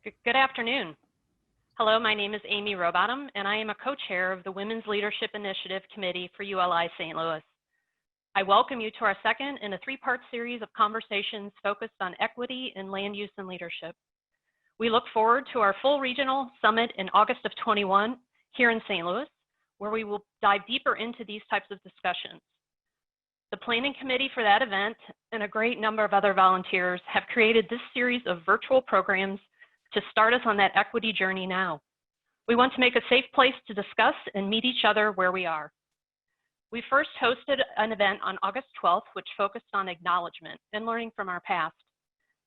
Good afternoon. Hello, my name is Amy Rowbottom, and I am a co-chair of the Women's Leadership Initiative Committee for ULI St. Louis. I welcome you to our second in a three-part series of conversations focused on equity in land use and leadership. We look forward to our full regional summit in August of 21 here in St. Louis, where we will dive deeper into these types of discussions. The planning committee for that event and a great number of other volunteers have created this series of virtual programs to start us on that equity journey now. We want to make a safe place to discuss and meet each other where we are. We first hosted an event on August 12th, which focused on acknowledgement and learning from our past.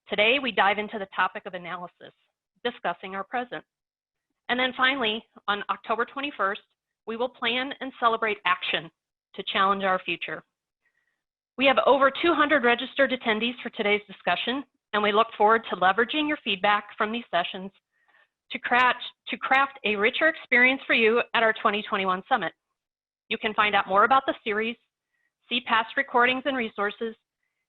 Today, we dive into the topic of analysis, discussing our present. And then finally, on October 21st, we will plan and celebrate action to challenge our future. We have over 200 registered attendees for today's discussion, and we look forward to leveraging your feedback from these sessions to craft a richer experience for you at our 2021 Summit. You can find out more about the series, see past recordings and resources,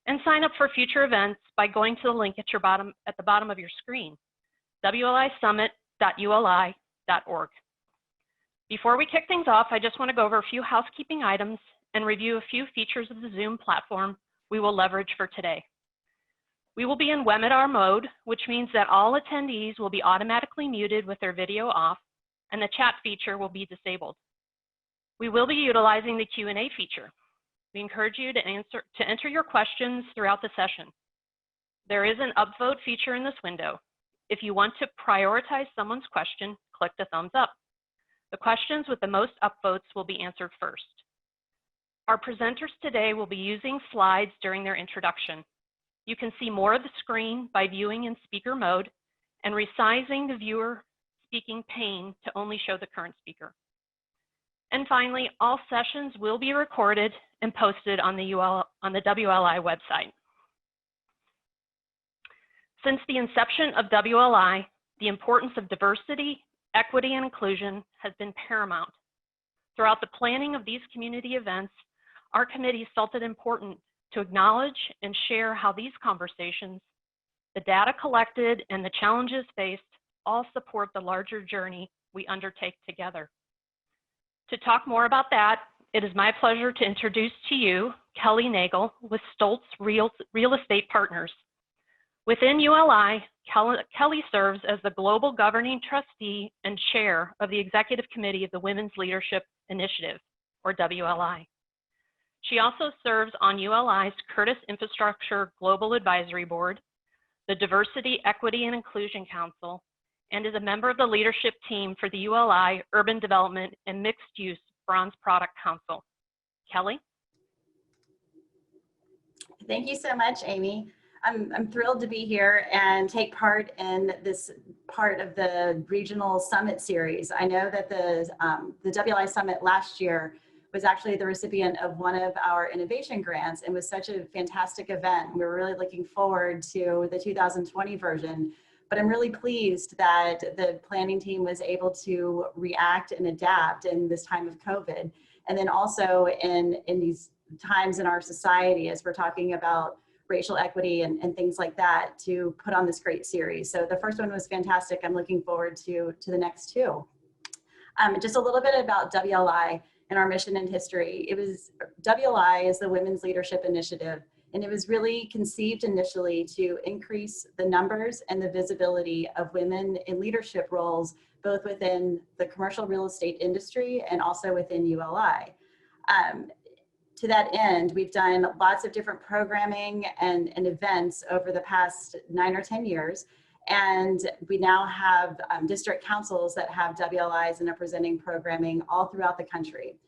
and sign up for future events by going to the link at the bottom of your screen, wlisummit.uli.org. Before we kick things off, I just want to go over a few housekeeping items and review a few features of the Zoom platform we will leverage for today. We will be in webinar mode, which means that all attendees will be automatically muted with their video off, and the chat feature will be disabled. We will be utilizing the Q&A feature. We encourage you to enter your questions throughout the session. There is an upvote feature in this window. If you want to prioritize someone's question, click the thumbs up. The questions with the most upvotes will be answered first. Our presenters today will be using slides during their introduction. You can see more of the screen by viewing in speaker mode and resizing the viewer speaking pane to only show the current speaker. And finally, all sessions will be recorded and posted on the WLI website. Since the inception of WLI, the importance of diversity, equity, and inclusion has been paramount. Throughout the planning of these community events, our committees felt it important to acknowledge and share how these conversations, the data collected, and the challenges faced all support the larger journey we undertake together. To talk more about that, it is my pleasure to introduce to you Kelly Nagel with Stoltz Real Estate Partners. Within ULI, Kelly serves as the Global Governing Trustee and Chair of the Executive Committee of the Women's Leadership Initiative, or WLI. She also serves on ULI's Curtis Infrastructure Global Advisory Board, the Diversity, Equity, and Inclusion Council, and is a member of the leadership team for the ULI Urban Development and Mixed Use Bronze Product Council. Kelly? Thank you so much, Amy. I'm thrilled to be here and take part in this part of the regional summit series. I know that the WLI Summit last year was actually the recipient of one of our innovation grants and was such a fantastic event. We were really looking forward to the 2020 version, but I'm really pleased that the planning team was able to react and adapt in this time of COVID. And then also in these times in our society, as we're talking about racial equity and things like that, to put on this great series. So the first one was fantastic. I'm looking forward to the next two. Just a little bit about WLI and our mission and history. WLI is the Women's Leadership Initiative, and it was really conceived initially to increase the numbers and the visibility of women in leadership roles, both within the commercial real estate industry and also within ULI. To that end, we've done lots of different programming and events over the past 9 or 10 years. And we now have district councils that have WLIs and are presenting programming all throughout the country.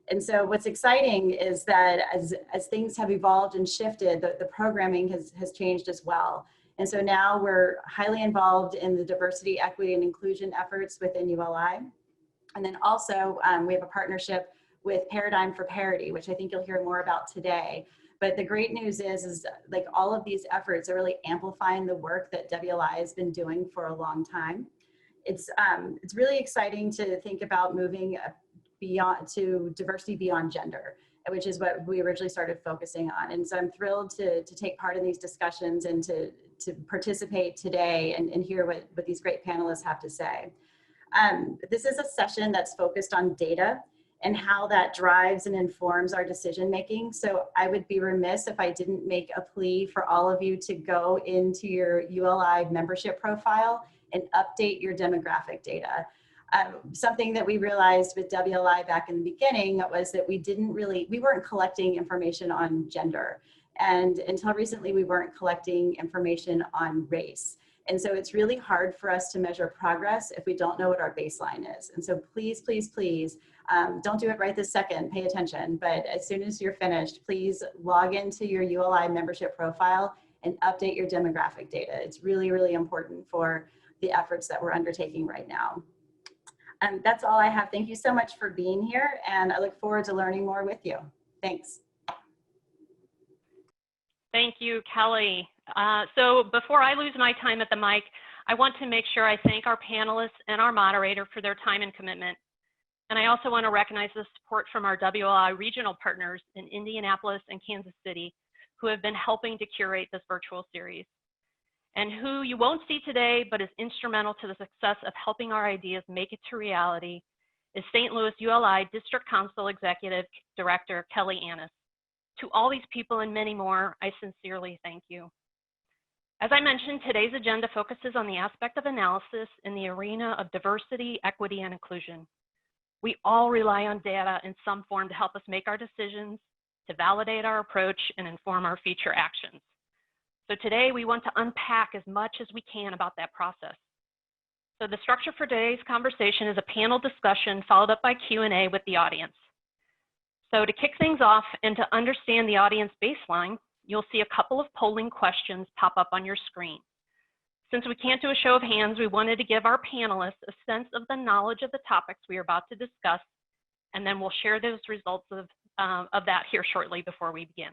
And so what's exciting is that as things have evolved and shifted, the programming has changed as well. And so now we're highly involved in the diversity, equity, and inclusion efforts within ULI. And then also we have a partnership with Paradigm for Parity, which I think you'll hear more about today. But the great news is like all of these efforts are really amplifying the work that WLI has been doing for a long time. It's really exciting to think about moving beyond to diversity beyond gender. which is what we originally started focusing on. And so I'm thrilled to take part in these discussions and to participate today and hear what these great panelists have to say. This is a session that's focused on data and how that drives and informs our decision making. So I would be remiss if I didn't make a plea for all of you to go into your ULI membership profile and update your demographic data. Something that we realized with WLI back in the beginning was that we weren't collecting information on gender. And until recently, we weren't collecting information on race. And so it's really hard for us to measure progress if we don't know what our baseline is. And so please, please, please, don't do it right this second, pay attention. But as soon as you're finished, please log into your ULI membership profile and update your demographic data. It's really, really important for the efforts that we're undertaking right now. That's all I have. Thank you so much for being here, and I look forward to learning more with you. Thanks. Thank you, Kelly. So before I lose my time at the mic, I want to make sure I thank our panelists and our moderator for their time and commitment. And I also want to recognize the support from our WLI regional partners in Indianapolis and Kansas City, who have been helping to curate this virtual series, and who you won't see today, but is instrumental to the success of helping our ideas make it to reality, is St. Louis ULI District Council Executive Director, Kelly Annis. To all these people and many more, I sincerely thank you. As I mentioned, today's agenda focuses on the aspect of analysis in the arena of diversity, equity, and inclusion. We all rely on data in some form to help us make our decisions, to validate our approach, and inform our future actions. So today we want to unpack as much as we can about that process. So the structure for today's conversation is a panel discussion followed up by Q&A with the audience. So to kick things off and to understand the audience baseline, you'll see a couple of polling questions pop up on your screen. Since we can't do a show of hands, we wanted to give our panelists a sense of the knowledge of the topics we are about to discuss, and then we'll share those results of that here shortly before we begin.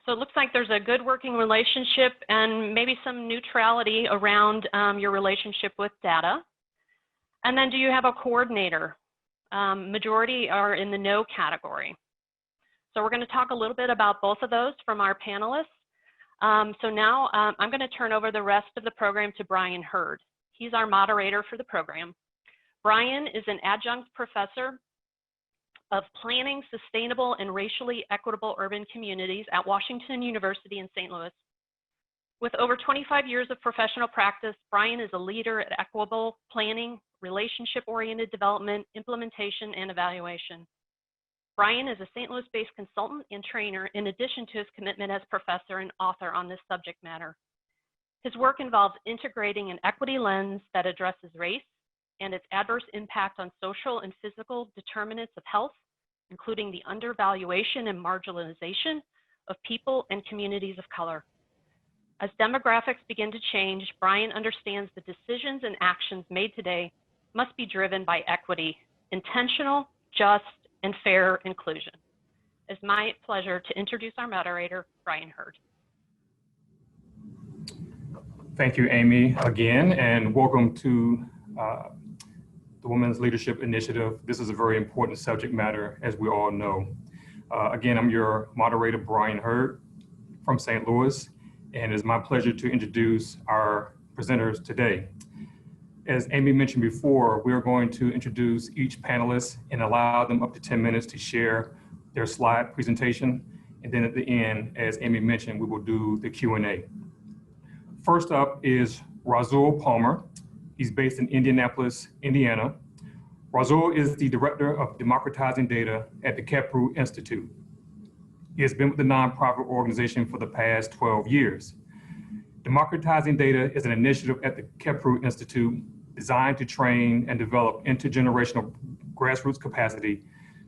So it looks like there's a good working relationship and maybe some neutrality around your relationship with data. And then do you have a coordinator? Majority are in the no category. So we're going to talk a little bit about both of those from our panelists. So now I'm going to turn over the rest of the program to Brian Hurd. He's our moderator for the program. Brian is an adjunct professor of Planning Sustainable and Racially Equitable Urban Communities at Washington University in St. Louis. With over 25 years of professional practice, Brian is a leader at equitable planning, relationship-oriented development, implementation, and evaluation. Brian is a St. Louis-based consultant and trainer in addition to his commitment as professor and author on this subject matter. His work involves integrating an equity lens that addresses race and its adverse impact on social and physical determinants of health, including the undervaluation and marginalization of people and communities of color. As demographics begin to change, Brian understands the decisions and actions made today must be driven by equity, intentional, just, and fair inclusion. It's my pleasure to introduce our moderator, Brian Hurd. Thank you, Amy, again, and welcome to the Women's Leadership Initiative. This is a very important subject matter, as we all know. Again, I'm your moderator, Brian Hurd from St. Louis, and it's my pleasure to introduce our presenters today. As Amy mentioned before, we're going to introduce each panelist and allow them up to 10 minutes to share their slide presentation. And then at the end, as Amy mentioned, we will do the Q&A. First up is Razul Palmer. He's based in Indianapolis, Indiana. Razul is the Director of Democratizing Data at the Kepru Institute. He has been with the nonprofit organization for the past 12 years. Democratizing Data is an initiative at the Kepru Institute designed to train and develop intergenerational grassroots capacity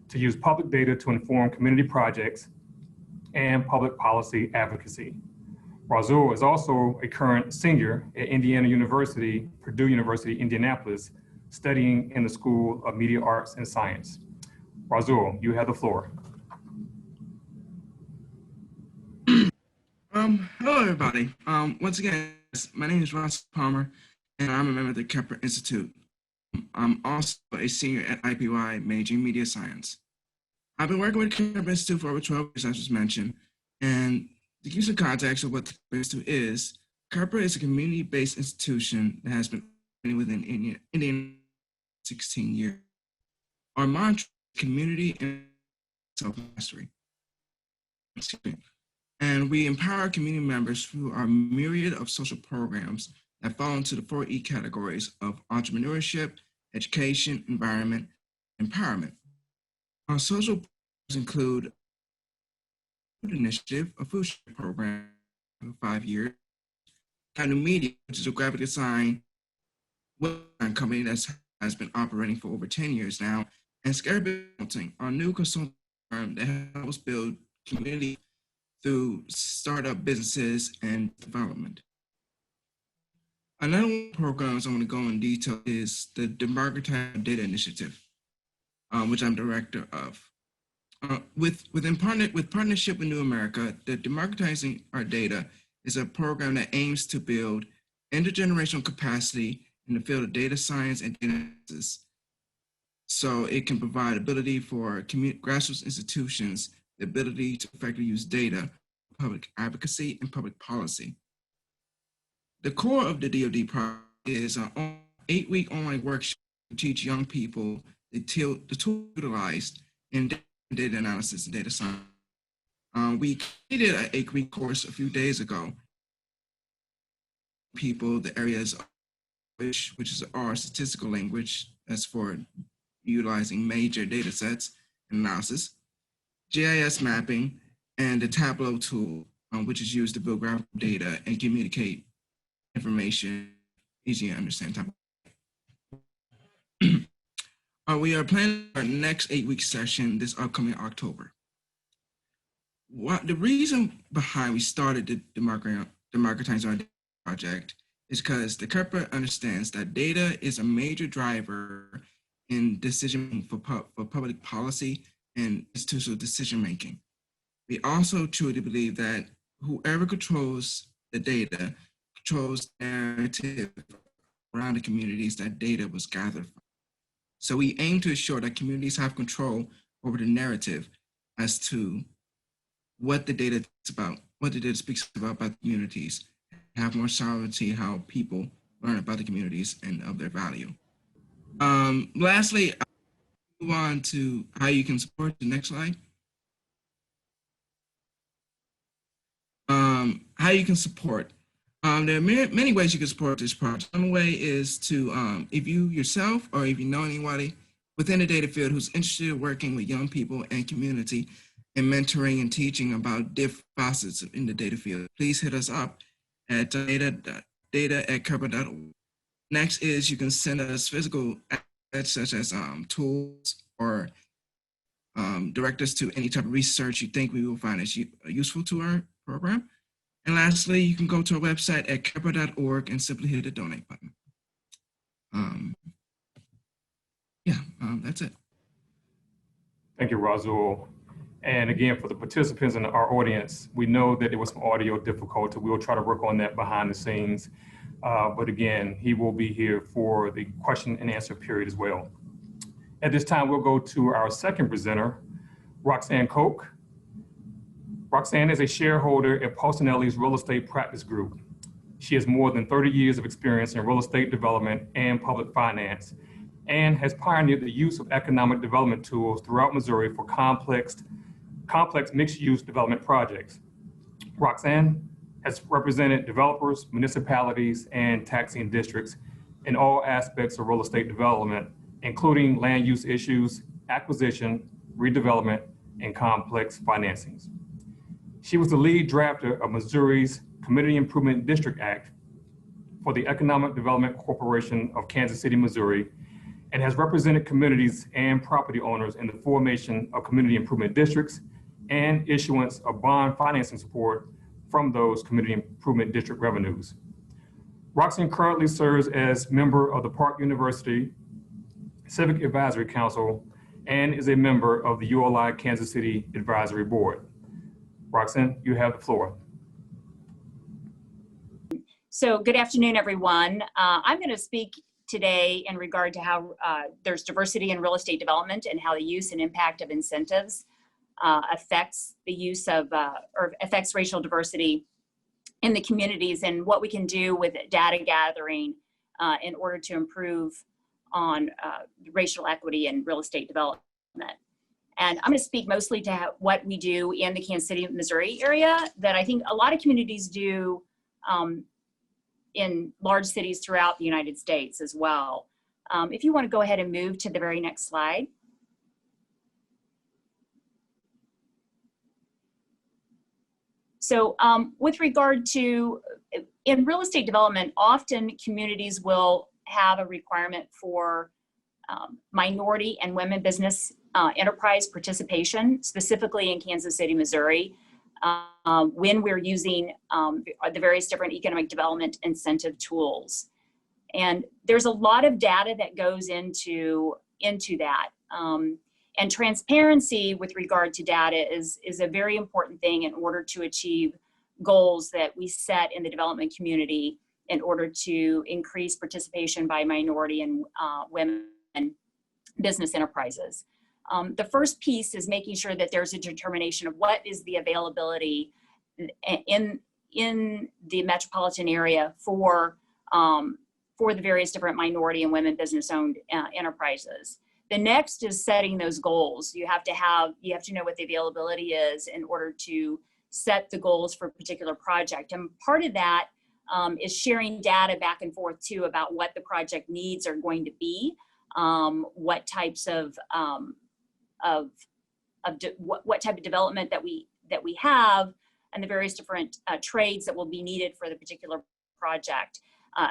to use public data to inform community projects and public policy advocacy. Razul is also a current senior at Indiana University, Purdue University, Indianapolis, studying in the School of Media Arts and Science. Razul, you have the floor. Hello, everybody. Once again, my name is Ross Palmer, and I'm a member of the Kepler Institute. I'm also a senior at IPY, majoring in media science. I've been working with the Carper Institute for over 12 years, as was mentioned, and to give some context of what the Carper Institute is, Carper is a community-based institution that has been operating within Indiana 16 years. Our mantra is community and self-mastery. And we empower community members through our myriad of social programs that fall into the 4E categories of entrepreneurship, education, environment, empowerment. Our social programs include Food Initiative, a food share program for 5 years, New Media, which is a graphic design company that has been operating for over 10 years now, and Scarabee Consulting, our new consulting firm that helps build community through startup businesses and development. Another one of the programs I want to go in detail is the Democratizing Data Initiative, which I'm director of. With partnership with New America, the Democratizing Our Data is a program that aims to build intergenerational capacity in the field of data science and data analysis, so it can provide ability for grassroots institutions the ability to effectively use data, public advocacy, and public policy. The core of the DoD project is an 8-week online workshop to teach young people the tool utilized in data analysis and data science. We completed an 8-week course a few days ago. People, the areas of which is our statistical language, that's for utilizing major data sets and analysis, GIS mapping, and the Tableau tool, which is used to build graphical data and communicate information easy to understand. We are planning our next 8-week session this upcoming October. The reason behind we started the Democratizing Our Data project is because the Carper understands that data is a major driver in decision for public policy and institutional decision making. We also truly believe that whoever controls the data controls the narrative around the communities that data was gathered from. So we aim to ensure that communities have control over the narrative as to what the data is about, what the data speaks about communities, have more sovereignty how people learn about the communities and of their value. Lastly, I'll move on to how you can support. The next slide. How you can support. There are many ways you can support this project. One way is to, if you yourself or if you know anybody within the data field who's interested in working with young people and community and mentoring and teaching about different facets in the data field, please hit us up at data@carper.org. Next is you can send us physical assets such as tools or direct us to any type of research you think we will find as useful to our program. And lastly, you can go to our website at carper.org and simply hit the donate button. That's it. Thank you, Razul. And again, for the participants in our audience, we know that there was some audio difficulty. We'll try to work on that behind the scenes. But again, he will be here for the question and answer period as well. At this time, we'll go to our second presenter, Roxanne Koch. Roxanne is a shareholder at Paulsonelli's Real Estate Practice Group. She has more than 30 years of experience in real estate development and public finance, and has pioneered the use of economic development tools throughout Missouri for complex mixed-use development projects. Roxanne has represented developers, municipalities, and taxing districts in all aspects of real estate development, including land use issues, acquisition, redevelopment, and complex financings. She was the lead drafter of Missouri's Community Improvement District Act for the Economic Development Corporation of Kansas City, Missouri, and has represented communities and property owners in the formation of community improvement districts and issuance of bond financing support from those community improvement district revenues. Roxanne currently serves as member of the Park University Civic Advisory Council and is a member of the WLI Kansas City Advisory Board. Roxanne, you have the floor. So good afternoon, everyone. I'm going to speak today in regard to how there's diversity in real estate development and how the use and impact of incentives affects the use of, or affects racial diversity in the communities, and what we can do with data gathering in order to improve on racial equity and real estate development. And I'm going to speak mostly to what we do in the Kansas City, Missouri area that I think a lot of communities do in large cities throughout the United States as well. If you want to go ahead and move to the very next slide. So with regard to, in real estate development, often communities will have a requirement for minority and women business enterprise participation, specifically in Kansas City, Missouri, when we're using the various different economic development incentive tools. And there's a lot of data that goes into that. And transparency with regard to data is a very important thing in order to achieve goals that we set in the development community in order to increase participation by minority and women business enterprises. The first piece is making sure that there's a determination of what is the availability in the metropolitan area for the various different minority and women business owned enterprises. The next is setting those goals. You have to know what the availability is in order to set the goals for a particular project. And part of that is sharing data back and forth too about what the project needs are going to be, what types of what type of development that we have, and the various different trades that will be needed for the particular project.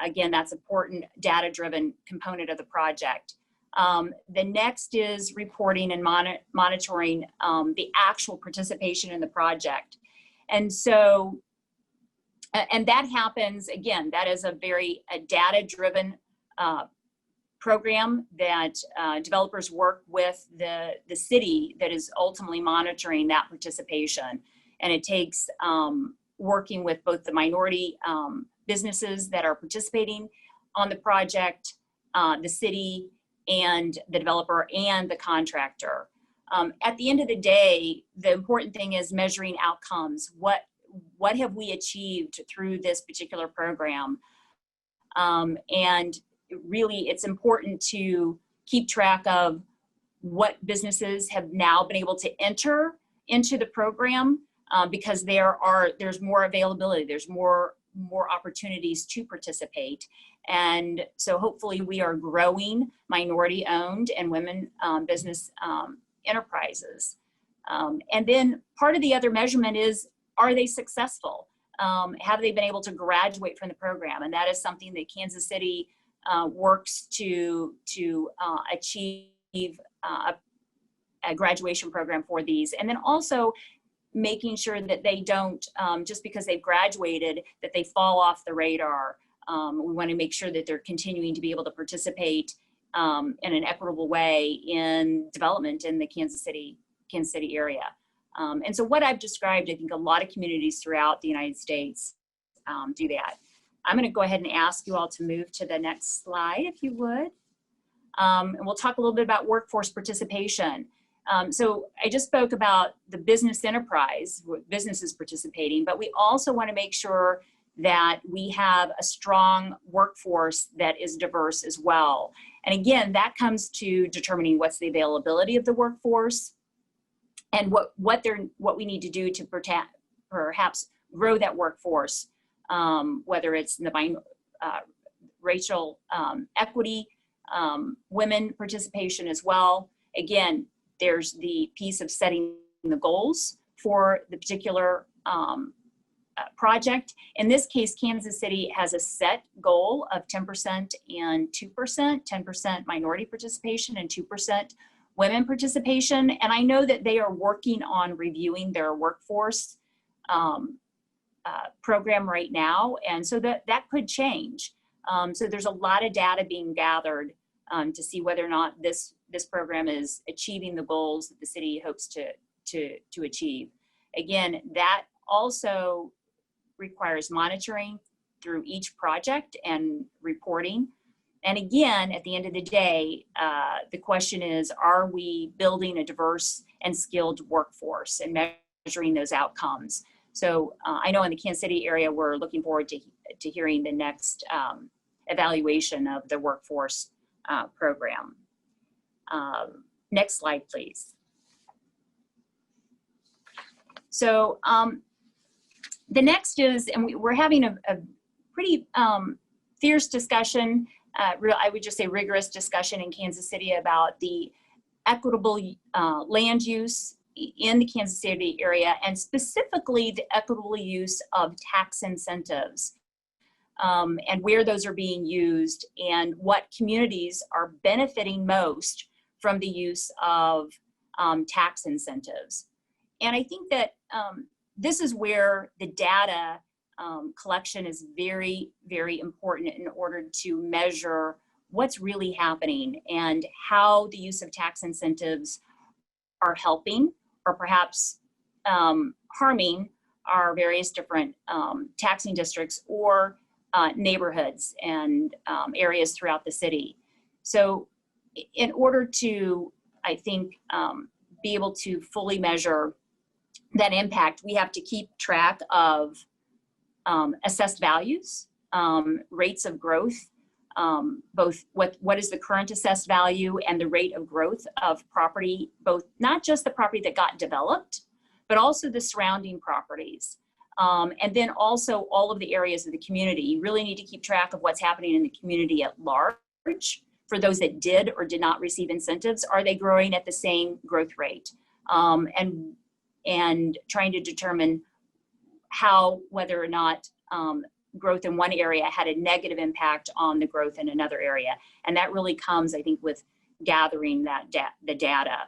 Again, that's an important data-driven component of the project. The next is reporting and monitoring the actual participation in the project. And so, and that happens, again, that is a very data-driven program that developers work with the city that is ultimately monitoring that participation. And it takes working with both the minority businesses that are participating on the project, the city, and the developer and the contractor. At the end of the day, the important thing is measuring outcomes. What have we achieved through this particular program? And really, it's important to keep track of what businesses have now been able to enter into the program because there's more availability, there's more opportunities to participate. And so hopefully we are growing minority owned and women business enterprises. And then part of the other measurement is, are they successful? Have they been able to graduate from the program? And that is something that Kansas City works to achieve a graduation program for these. And then also making sure that they don't, just because they've graduated, that they fall off the radar. We want to make sure that they're continuing to be able to participate in an equitable way in development in the Kansas City area. And so what I've described, I think a lot of communities throughout the United States do that. I'm going to go ahead and ask you all to move to the next slide, if you would. And we'll talk a little bit about workforce participation. So I just spoke about the business enterprise, businesses participating, but we also want to make sure that we have a strong workforce that is diverse as well. And again, that comes to determining what's the availability of the workforce and what we need to do to perhaps grow that workforce, whether it's in the racial equity, women participation as well. Again, there's the piece of setting the goals for the particular project. In this case, Kansas City has a set goal of 10% and 2%, 10% minority participation and 2% women participation. And I know that they are working on reviewing their workforce program right now. And so that could change. So there's a lot of data being gathered to see whether or not this program is achieving the goals that the city hopes to achieve. Again, that also requires monitoring through each project and reporting. And again, at the end of the day, the question is, are we building a diverse and skilled workforce and measuring those outcomes? So I know in the Kansas City area, we're looking forward to hearing the next evaluation of the workforce program. Next slide, please. So the next is, and we're having a pretty fierce discussion, I would just say rigorous discussion in Kansas City about the equitable land use in the Kansas City area, and specifically the equitable use of tax incentives, and where those are being used and what communities are benefiting most from the use of tax incentives. And I think that this is where the data collection is very, very important in order to measure what's really happening and how the use of tax incentives are helping or perhaps harming our various different taxing districts or neighborhoods and areas throughout the city. So in order to, I think, be able to fully measure that impact, we have to keep track of assessed values, rates of growth, both what is the current assessed value and the rate of growth of property, both not just the property that got developed, but also the surrounding properties. And then also all of the areas of the community. You really need to keep track of what's happening in the community at large. For those that did or did not receive incentives, are they growing at the same growth rate? And trying to determine whether or not growth in one area had a negative impact on the growth in another area. And that really comes, I think, with gathering the data.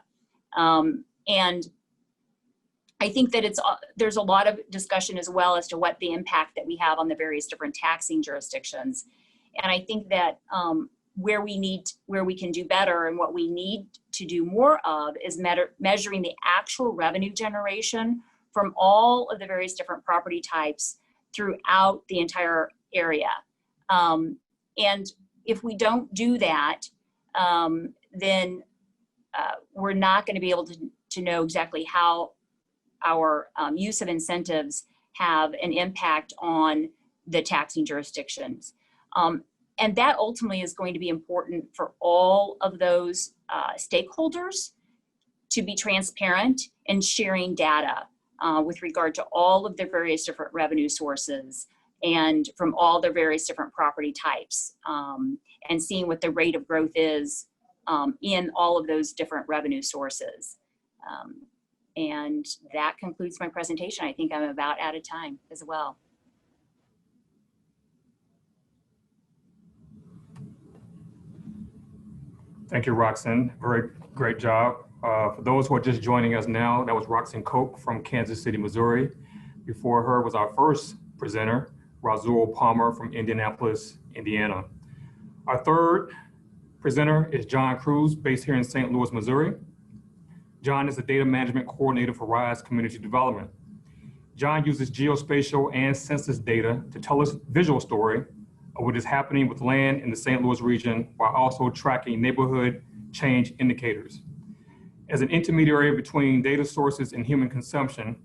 And I think that there's a lot of discussion as well as to what the impact that we have on the various different taxing jurisdictions. And I think that where we can do better and what we need to do more of is measuring the actual revenue generation from all of the various different property types throughout the entire area. And if we don't do that, then we're not going to be able to know exactly how our use of incentives have an impact on the taxing jurisdictions. And that ultimately is going to be important for all of those stakeholders to be transparent and sharing data with regard to all of their various different revenue sources and from all their various different property types, and seeing what the rate of growth is in all of those different revenue sources. And that concludes my presentation. I think I'm about out of time as well. Thank you, Roxanne. Very great job. For those who are just joining us now, that was Roxanne Koch from Kansas City, Missouri. Before her was our first presenter, Razul Palmer from Indianapolis, Indiana. Our third presenter is John Cruz, based here in St. Louis, Missouri. John is the data management coordinator for RISE Community Development. John uses geospatial and census data to tell us visual story of what is happening with land in the St. Louis region while also tracking neighborhood change indicators. As an intermediary between data sources and human consumption,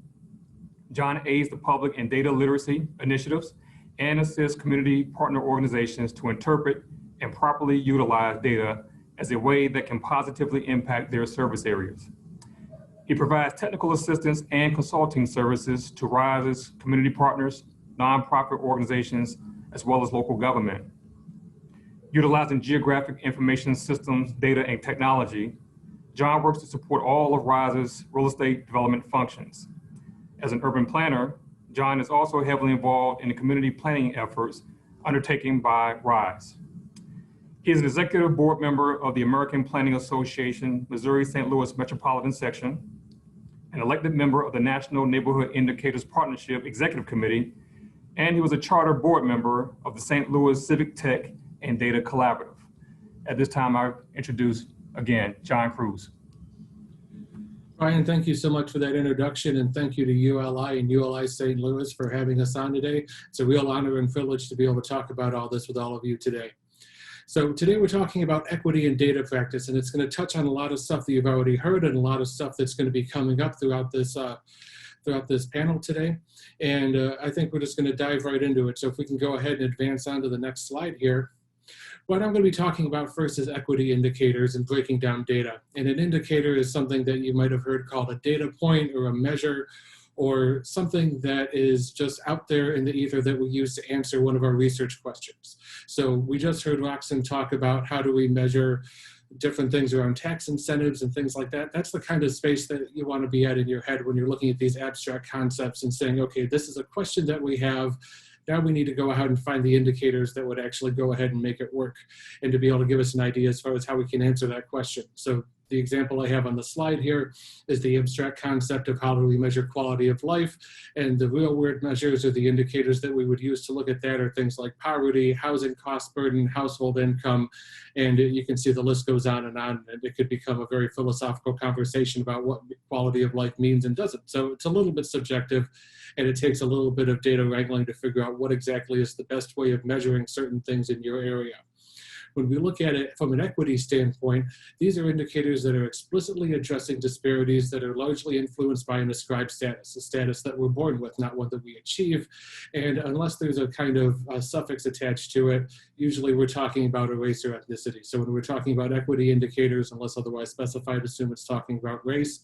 John aids the public in data literacy initiatives and assists community partner organizations to interpret and properly utilize data as a way that can positively impact their service areas. He provides technical assistance and consulting services to RISE's community partners, nonprofit organizations, as well as local government. Utilizing geographic information systems, data, and technology, John works to support all of RISE's real estate development functions. As an urban planner, John is also heavily involved in the community planning efforts undertaken by RISE. He is an executive board member of the American Planning Association, Missouri-St. Louis Metropolitan Section, an elected member of the National Neighborhood Indicators Partnership Executive Committee, and he was a charter board member of the St. Louis Civic Tech and Data Collaborative. At this time, I introduce again, John Cruz. Brian, thank you so much for that introduction, and thank you to ULI and ULI St. Louis for having us on today. It's a real honor and privilege to be able to talk about all this with all of you today. So today we're talking about equity in data practice, and it's going to touch on a lot of stuff that you've already heard and a lot of stuff that's going to be coming up throughout this panel today. And I think we're just going to dive right into it. So if we can go ahead and advance on to the next slide here. What I'm going to be talking about first is equity indicators and breaking down data. And an indicator is something that you might have heard called a data point or a measure, or something that is just out there in the ether that we use to answer one of our research questions. So we just heard Roxanne talk about how do we measure different things around tax incentives and things like that. That's the kind of space that you want to be at in your head when you're looking at these abstract concepts and saying, okay, this is a question that we have. Now we need to go ahead and find the indicators that would actually go ahead and make it work and to be able to give us an idea as far as how we can answer that question. So the example I have on the slide here is the abstract concept of how do we measure quality of life, and the real world measures or the indicators that we would use to look at that are things like poverty, housing cost burden, household income, and you can see the list goes on, and it could become a very philosophical conversation about what quality of life means and doesn't. So it's a little bit subjective, and it takes a little bit of data wrangling to figure out what exactly is the best way of measuring certain things in your area. When we look at it from an equity standpoint, these are indicators that are explicitly addressing disparities that are largely influenced by an ascribed status, a status that we're born with, not one that we achieve. And unless there's a kind of suffix attached to it, usually we're talking about a race or ethnicity. So when we're talking about equity indicators, unless otherwise specified, assume it's talking about race.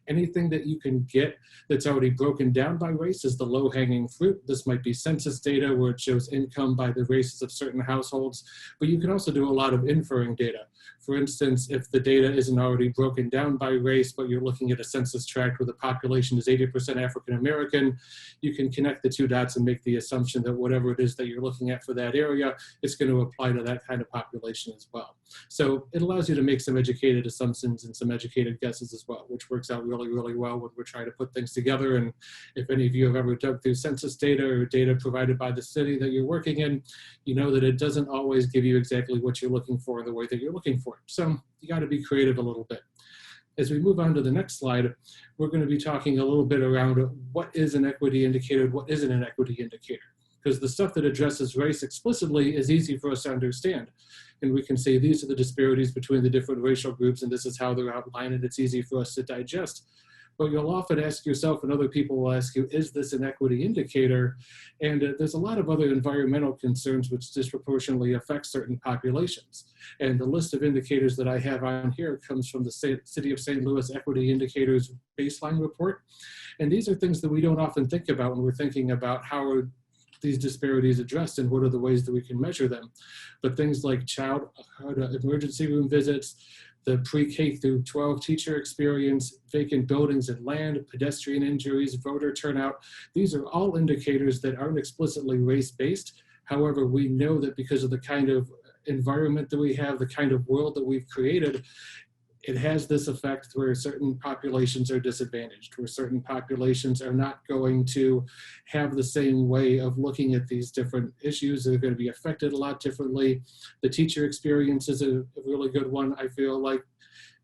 Anything that you can get that's already broken down by race is the low-hanging fruit. This might be census data where it shows income by the races of certain households, but you can also do a lot of inferring data. For instance, if the data isn't already broken down by race, but you're looking at a census tract where the population is 80% African-American, you can connect the two dots and make the assumption that whatever it is that you're looking at for that area, it's going to apply to that kind of population as well. So it allows you to make some educated assumptions and some educated guesses as well, which works out really well when we're trying to put things together. And if any of you have ever dug through census data or data provided by the city that you're working in, you know that it doesn't always give you exactly what you're looking for in the way that you're looking for it. So you got to be creative a little bit. As we move on to the next slide, we're going to be talking a little bit around what is an equity indicator, what isn't an equity indicator. Because the stuff that addresses race explicitly is easy for us to understand. And we can say these are the disparities between the different racial groups, and this is how they're outlined, and it's easy for us to digest. But you'll often ask yourself, and other people will ask you, is this an equity indicator? And there's a lot of other environmental concerns which disproportionately affect certain populations. And the list of indicators that I have on here comes from the City of St. Louis Equity Indicators Baseline Report. And these are things that we don't often think about when we're thinking about how are these disparities addressed and what are the ways that we can measure them. But things like childhood emergency room visits, the pre-K through 12 teacher experience, vacant buildings and land, pedestrian injuries, voter turnout, these are all indicators that aren't explicitly race-based. However, we know that because of the kind of environment that we have, the kind of world that we've created, it has this effect where certain populations are disadvantaged, where certain populations are not going to have the same way of looking at these different issues. They're going to be affected a lot differently. The teacher experience is a really good one. I feel like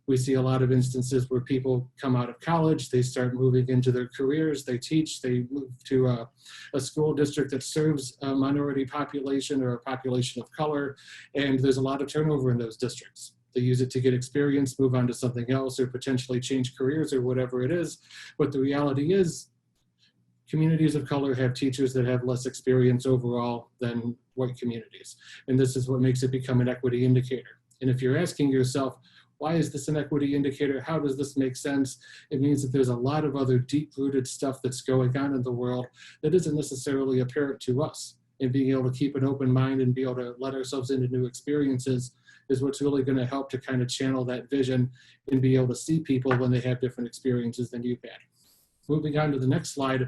we see a lot of instances where people come out of college, they start moving into their careers, they teach, they move to a school district that serves a minority population or a population of color, and there's a lot of turnover in those districts. They use it to get experience, move on to something else, or potentially change careers or whatever it is. But the reality is, communities of color have teachers that have less experience overall than white communities. And this is what makes it become an equity indicator. And if you're asking yourself, why is this an equity indicator? How does this make sense? It means that there's a lot of other deep-rooted stuff that's going on in the world that isn't necessarily apparent to us. And being able to keep an open mind and be able to let ourselves into new experiences is what's really going to help to kind of channel that vision and be able to see people when they have different experiences than you've had. Moving on to the next slide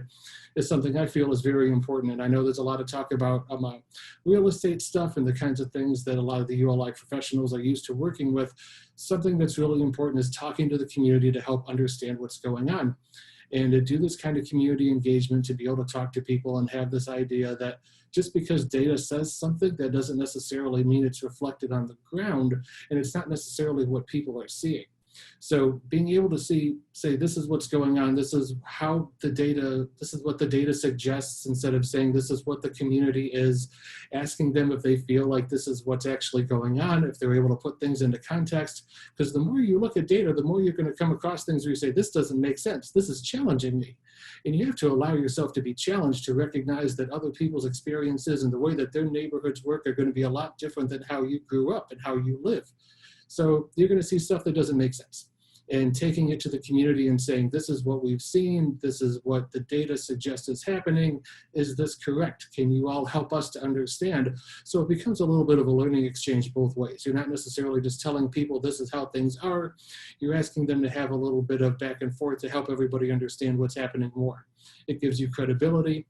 is something I feel is very important. And I know there's a lot of talk about real estate stuff and the kinds of things that a lot of the ULI professionals are used to working with. Something that's really important is talking to the community to help understand what's going on. And to do this kind of community engagement, to be able to talk to people and have this idea that just because data says something, that doesn't necessarily mean it's reflected on the ground, and it's not necessarily what people are seeing. So being able to say, this is what's going on, this is how the data, this is what the data suggests, instead of saying this is what the community is, asking them if they feel like this is what's actually going on, if they're able to put things into context. Because the more you look at data, the more you're going to come across things where you say, this doesn't make sense, this is challenging me. And you have to allow yourself to be challenged, to recognize that other people's experiences and the way that their neighborhoods work are going to be a lot different than how you grew up and how you live. So you're going to see stuff that doesn't make sense. And taking it to the community and saying, this is what we've seen, this is what the data suggests is happening, is this correct? Can you all help us to understand? So it becomes a little bit of a learning exchange both ways. You're not necessarily just telling people this is how things are, you're asking them to have a little bit of back and forth to help everybody understand what's happening more. It gives you credibility.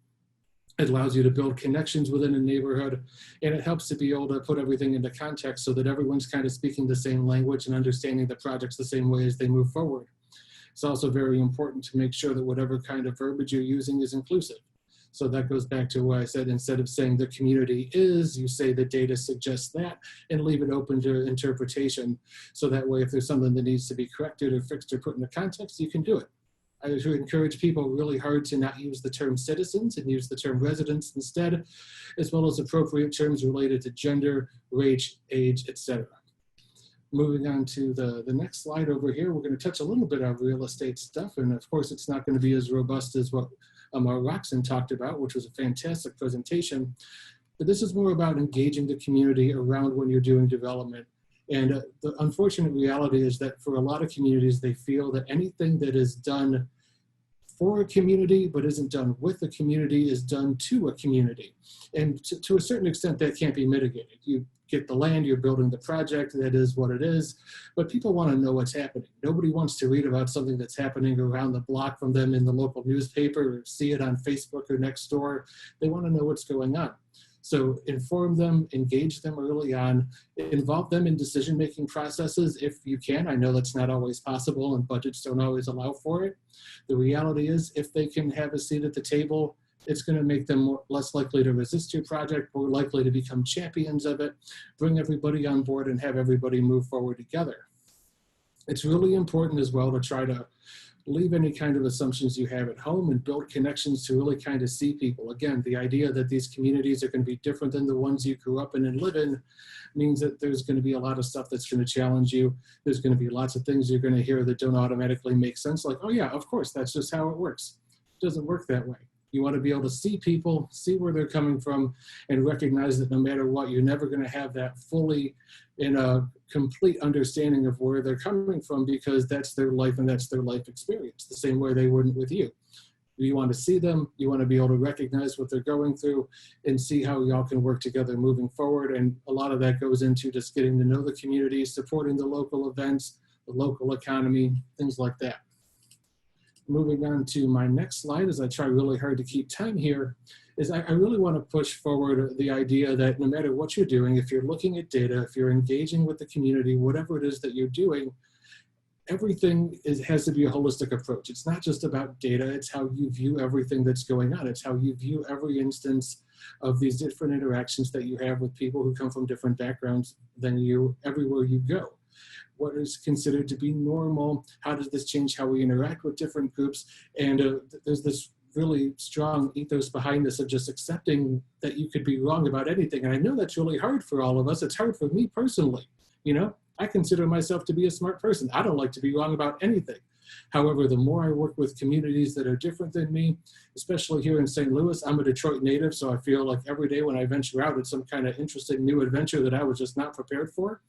It allows you to build connections within a neighborhood, and it helps to be able to put everything into context so that everyone's kind of speaking the same language and understanding the projects the same way as they move forward. It's also very important to make sure that whatever kind of verbiage you're using is inclusive. So that goes back to what I said, instead of saying the community is, you say the data suggests that, and leave it open to interpretation. So that way, if there's something that needs to be corrected or fixed or put into context, you can do it. I would encourage people really hard to not use the term citizens and use the term residents instead, as well as appropriate terms related to gender, race, age, etc. Moving on to the next slide over here, we're going to touch a little bit on real estate stuff. And of course, it's not going to be as robust as what Roxanne talked about, which was a fantastic presentation. But this is more about engaging the community around when you're doing development. And the unfortunate reality is that for a lot of communities, they feel that anything that is done for a community but isn't done with a community is done to a community. And to a certain extent, that can't be mitigated. You get the land, you're building the project, that is what it is, but people want to know what's happening. Nobody wants to read about something that's happening around the block from them in the local newspaper or see it on Facebook or next door. They want to know what's going on. So inform them, engage them early on, involve them in decision-making processes if you can. I know that's not always possible and budgets don't always allow for it. The reality is if they can have a seat at the table, it's going to make them less likely to resist your project, more likely to become champions of it, bring everybody on board and have everybody move forward together. It's really important as well to try to leave any kind of assumptions you have at home and build connections to really kind of see people. Again, the idea that these communities are going to be different than the ones you grew up in and live in means that there's going to be a lot of stuff that's going to challenge you. There's going to be lots of things you're going to hear that don't automatically make sense. Like, oh yeah, of course, that's just how it works. It doesn't work that way. You want to be able to see people, see where they're coming from, and recognize that no matter what, you're never going to have that fully in a complete understanding of where they're coming from, because that's their life and that's their life experience, the same way they wouldn't with you. You want to see them, you want to be able to recognize what they're going through and see how y'all can work together moving forward. And a lot of that goes into just getting to know the community, supporting the local events, the local economy, things like that. Moving on to my next slide, as I try really hard to keep time here, is I really want to push forward the idea that no matter what you're doing, if you're looking at data, if you're engaging with the community, whatever it is that you're doing, everything has to be a holistic approach. It's not just about data, it's how you view everything that's going on. It's how you view every instance of these different interactions that you have with people who come from different backgrounds than you everywhere you go. What is considered to be normal? How does this change how we interact with different groups? And there's this really strong ethos behind this of just accepting that you could be wrong about anything. And I know that's really hard for all of us. It's hard for me personally. You know, I consider myself to be a smart person. I don't like to be wrong about anything. However, the more I work with communities that are different than me, especially here in St. Louis, I'm a Detroit native, so I feel like every day when I venture out, it's some kind of interesting new adventure that I was just not prepared for.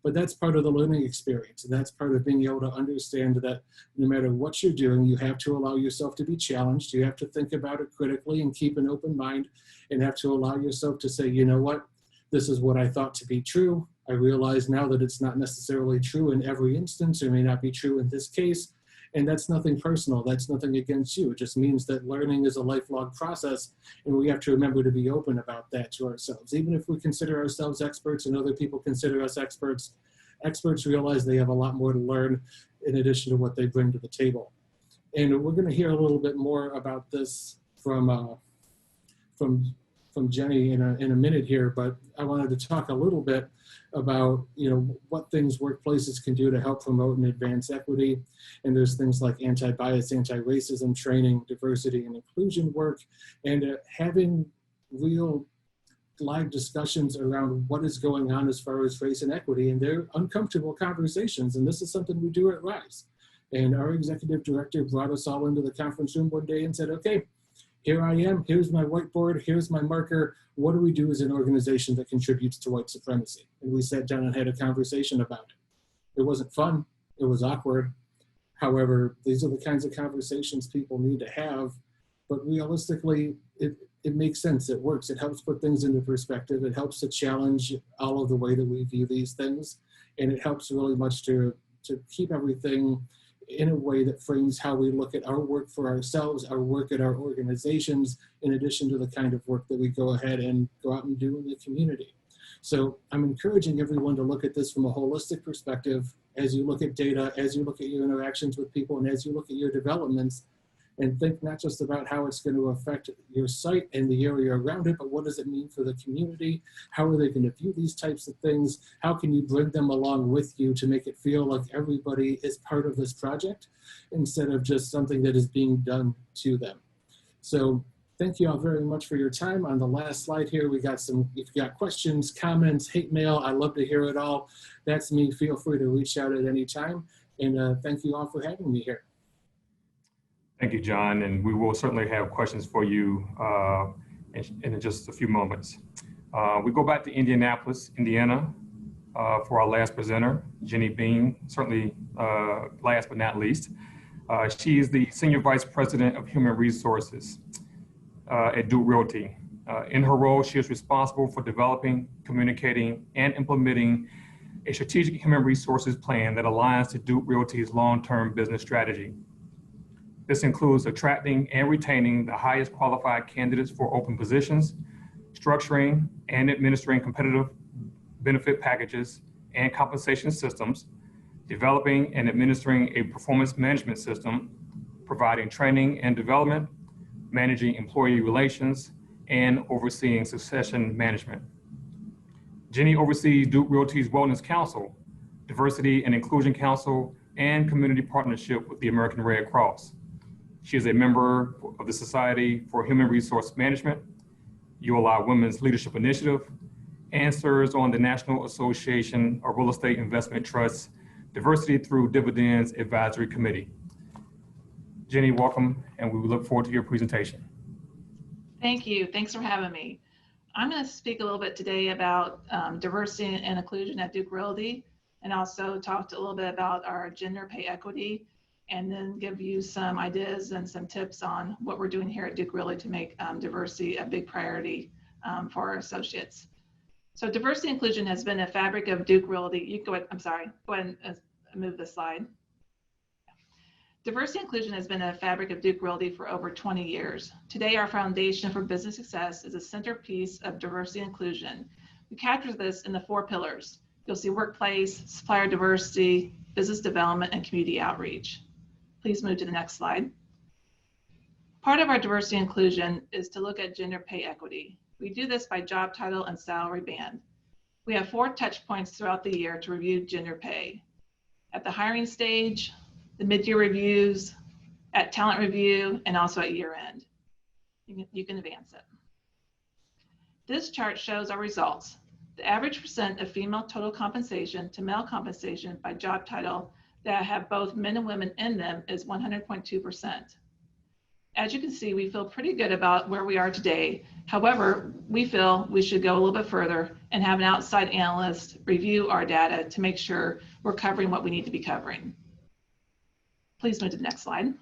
But that's part of the learning experience, and that's part of being able to understand that no matter what you're doing, you have to allow yourself to be challenged. You have to think about it critically and keep an open mind, and have to allow yourself to say, you know what, this is what I thought to be true. I realize now that it's not necessarily true in every instance, or may not be true in this case. And that's nothing personal. That's nothing against you. It just means that learning is a lifelong process, and we have to remember to be open about that to ourselves. Even if we consider ourselves experts and other people consider us experts, experts realize they have a lot more to learn in addition to what they bring to the table. And we're going to hear a little bit more about this from from Jenny in a minute here, but I wanted to talk a little bit about, what things workplaces can do to help promote and advance equity. And there's things like anti-bias, anti-racism training, diversity and inclusion work, and having real live discussions around what is going on as far as race and equity, and they're uncomfortable conversations. And this is something we do at RISE. And our executive director brought us all into the conference room one day and said, okay, here I am, here's my whiteboard, here's my marker. What do we do as an organization that contributes to white supremacy? And we sat down and had a conversation about it. It wasn't fun, it was awkward. However, these are the kinds of conversations people need to have, but realistically, it makes sense, it works. It helps put things into perspective. It helps to challenge all of the way that we view these things. And it helps really much to keep everything in a way that frames how we look at our work for ourselves, our work at our organizations, in addition to the kind of work that we go ahead and go out and do in the community. So I'm encouraging everyone to look at this from a holistic perspective as you look at data, as you look at your interactions with people, and as you look at your developments, and think not just about how it's going to affect your site and the area around it, but what does it mean for the community? How are they going to view these types of things? How can you bring them along with you to make it feel like everybody is part of this project instead of just something that is being done to them? So thank you all very much for your time. On the last slide here, we got if you've got questions, comments, hate mail, I love to hear it all. That's me. Feel free to reach out at any time. And thank you all for having me here. Thank you, John, and we will certainly have questions for you in just a few moments. We go back to Indianapolis, Indiana, for our last presenter, Jenny Bean, certainly last but not least. She is the Senior Vice President of Human Resources at Duke Realty. In her role, she is responsible for developing, communicating, and implementing a strategic human resources plan that aligns to Duke Realty's long-term business strategy. This includes attracting and retaining the highest qualified candidates for open positions, structuring and administering competitive benefit packages and compensation systems, developing and administering a performance management system, providing training and development, managing employee relations, and overseeing succession management. Jenny oversees Duke Realty's Wellness Council, Diversity and Inclusion Council, and community partnership with the American Red Cross. She is a member of the Society for Human Resource Management, WLI Women's Leadership Initiative, and serves on the National Association of Real Estate Investment Trusts Diversity Through Dividends Advisory Committee. Jenny, welcome, and we look forward to your presentation. Thank you. Thanks for having me. I'm going to speak a little bit today about diversity and inclusion at Duke Realty, and also talk a little bit about our gender pay equity, and then give you some ideas and some tips on what we're doing here at Duke Realty to make diversity a big priority for our associates. So diversity and inclusion has been a fabric of Duke Realty. You can go ahead, I'm sorry, go ahead and move the slide. Diversity and inclusion has been a fabric of Duke Realty for over 20 years. Today, our foundation for business success is a centerpiece of diversity and inclusion. We capture this in the 4 pillars. You'll see workplace, supplier diversity, business development, and community outreach. Please move to the next slide. Part of our diversity and inclusion is to look at gender pay equity. We do this by job title and salary band. We have 4 touch points throughout the year to review gender pay. At the hiring stage, the mid-year reviews, at talent review, and also at year end. You can advance it. This chart shows our results. The average percent of female total compensation to male compensation by job title that have both men and women in them is 100.2%. As you can see, we feel pretty good about where we are today. However, we feel we should go a little bit further and have an outside analyst review our data to make sure we're covering what we need to be covering. Please move to the next slide.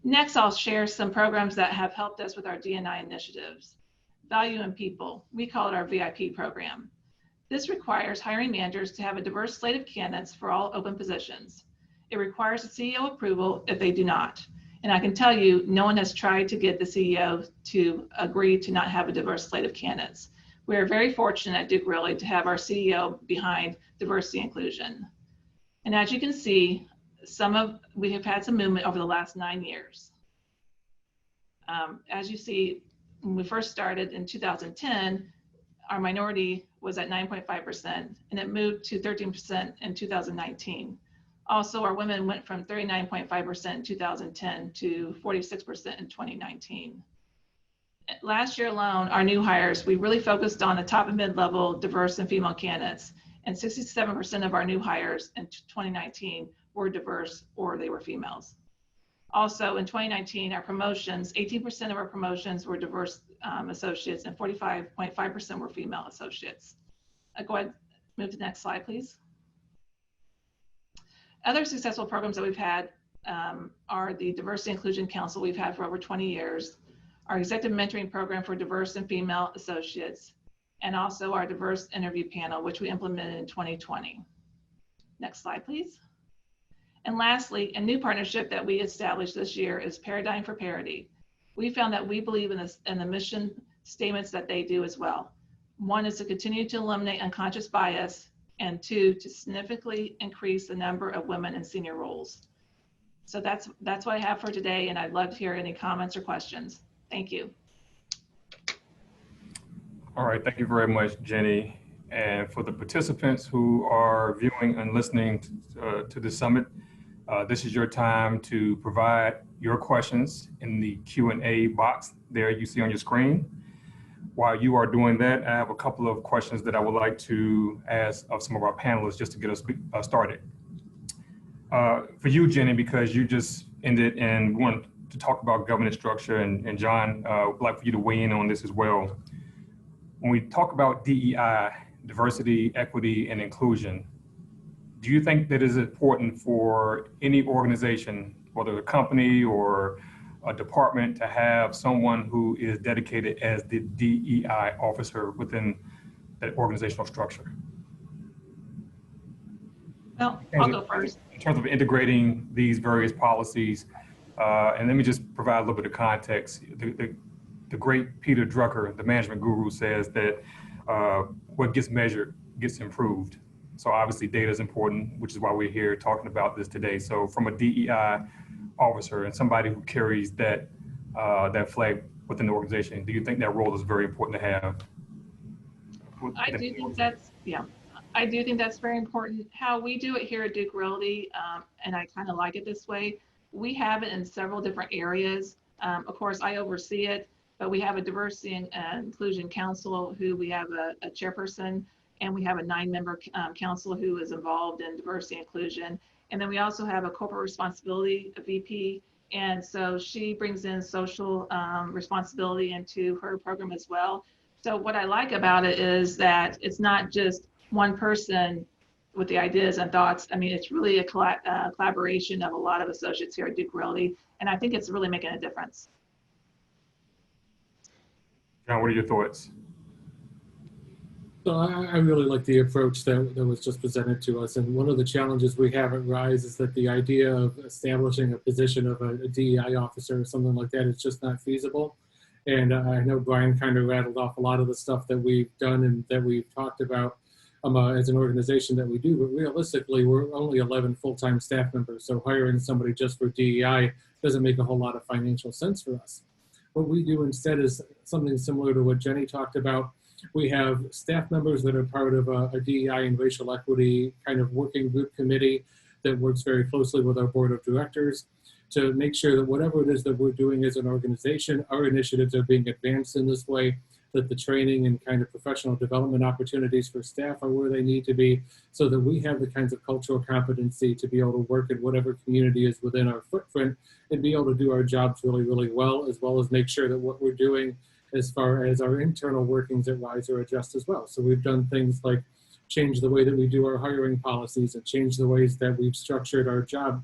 Next, I'll share some programs that have helped us with our D&I initiatives. Value in People, we call it our VIP program. This requires hiring managers to have a diverse slate of candidates for all open positions. It requires a CEO approval if they do not. And I can tell you, no one has tried to get the CEO to agree to not have a diverse slate of candidates. We are very fortunate at Duke Realty to have our CEO behind diversity and inclusion. And as you can see, we have had some movement over the last 9 years. As you see, When we first started in 2010, our minority was at 9.5%, and it moved to 13% in 2019. Also, our women went from 39.5% in 2010 to 46% in 2019. Last year alone, our new hires, we really focused on the top and mid-level diverse and female candidates, and 67% of our new hires in 2019 were diverse or they were females. Also, in 2019, our promotions, 18% of our promotions were diverse associates and 45.5% were female associates. Go ahead, move to the next slide, please. Other successful programs that we've had are the Diversity Inclusion Council we've had for over 20 years, our Executive Mentoring Program for diverse and female associates, and also our Diverse Interview Panel, which we implemented in 2020. Next slide, please. And lastly, a new partnership that we established this year is Paradigm for Parity. We found that we believe in this and the mission statements that they do as well. One is to continue to eliminate unconscious bias, and two, to significantly increase the number of women in senior roles. So that's what I have for today, and I'd love to hear any comments or questions. Thank you. All right, thank you very much, Jenny. And for the participants who are viewing and listening to the summit, this is your time to provide your questions in the Q&A box there you see on your screen. While you are doing that, I have a couple of questions that I would like to ask of some of our panelists just to get us started. For you, Jenny, because you just ended and we want to talk about governance structure, and John, would like for you to weigh in on this as well. When we talk about DEI, diversity, equity, and inclusion, do you think that it is important for any organization, whether a company or a department, to have someone who is dedicated as the DEI officer within that organizational structure? Well, I'll go first. In terms of integrating these various policies, and let me just provide a little bit of context. The great Peter Drucker, the management guru, says that what gets measured gets improved. So obviously data is important, which is why we're here talking about this today. So from a DEI officer and somebody who carries that that flag within the organization, do you think that role is very important to have? I do think that's, yeah, I do think that's very important. How we do it here at Duke Realty, and I kind of like it this way, we have it in several different areas. Of course, I oversee it, but we have a diversity and inclusion council who we have a chairperson, and we have a 9-member council who is involved in diversity and inclusion. And then we also have a corporate responsibility, a VP. And so she brings in social responsibility into her program as well. So what I like about it is that it's not just one person with the ideas and thoughts. I mean, it's really a collaboration of a lot of associates here at Duke Realty. And I think it's really making a difference. John, what are your thoughts? So I really like the approach that was just presented to us. And one of the challenges we have at RISE is that the idea of establishing a position of a DEI officer or something like that is just not feasible. And I know Brian kind of rattled off a lot of the stuff that we've done and that we've talked about as an organization that we do, but realistically, we're only 11 full-time staff members. So hiring somebody just for DEI doesn't make a whole lot of financial sense for us. What we do instead is something similar to what Jenny talked about. We have staff members that are part of a DEI and racial equity kind of working group committee that works very closely with our board of directors to make sure that whatever it is that we're doing as an organization, our initiatives are being advanced in this way, that the training and kind of professional development opportunities for staff are where they need to be, so that we have the kinds of cultural competency to be able to work in whatever community is within our footprint and be able to do our jobs really, really well as make sure that what we're doing as far as our internal workings at RISE are adjust as well. So we've done things like change the way that we do our hiring policies and change the ways that we've structured our job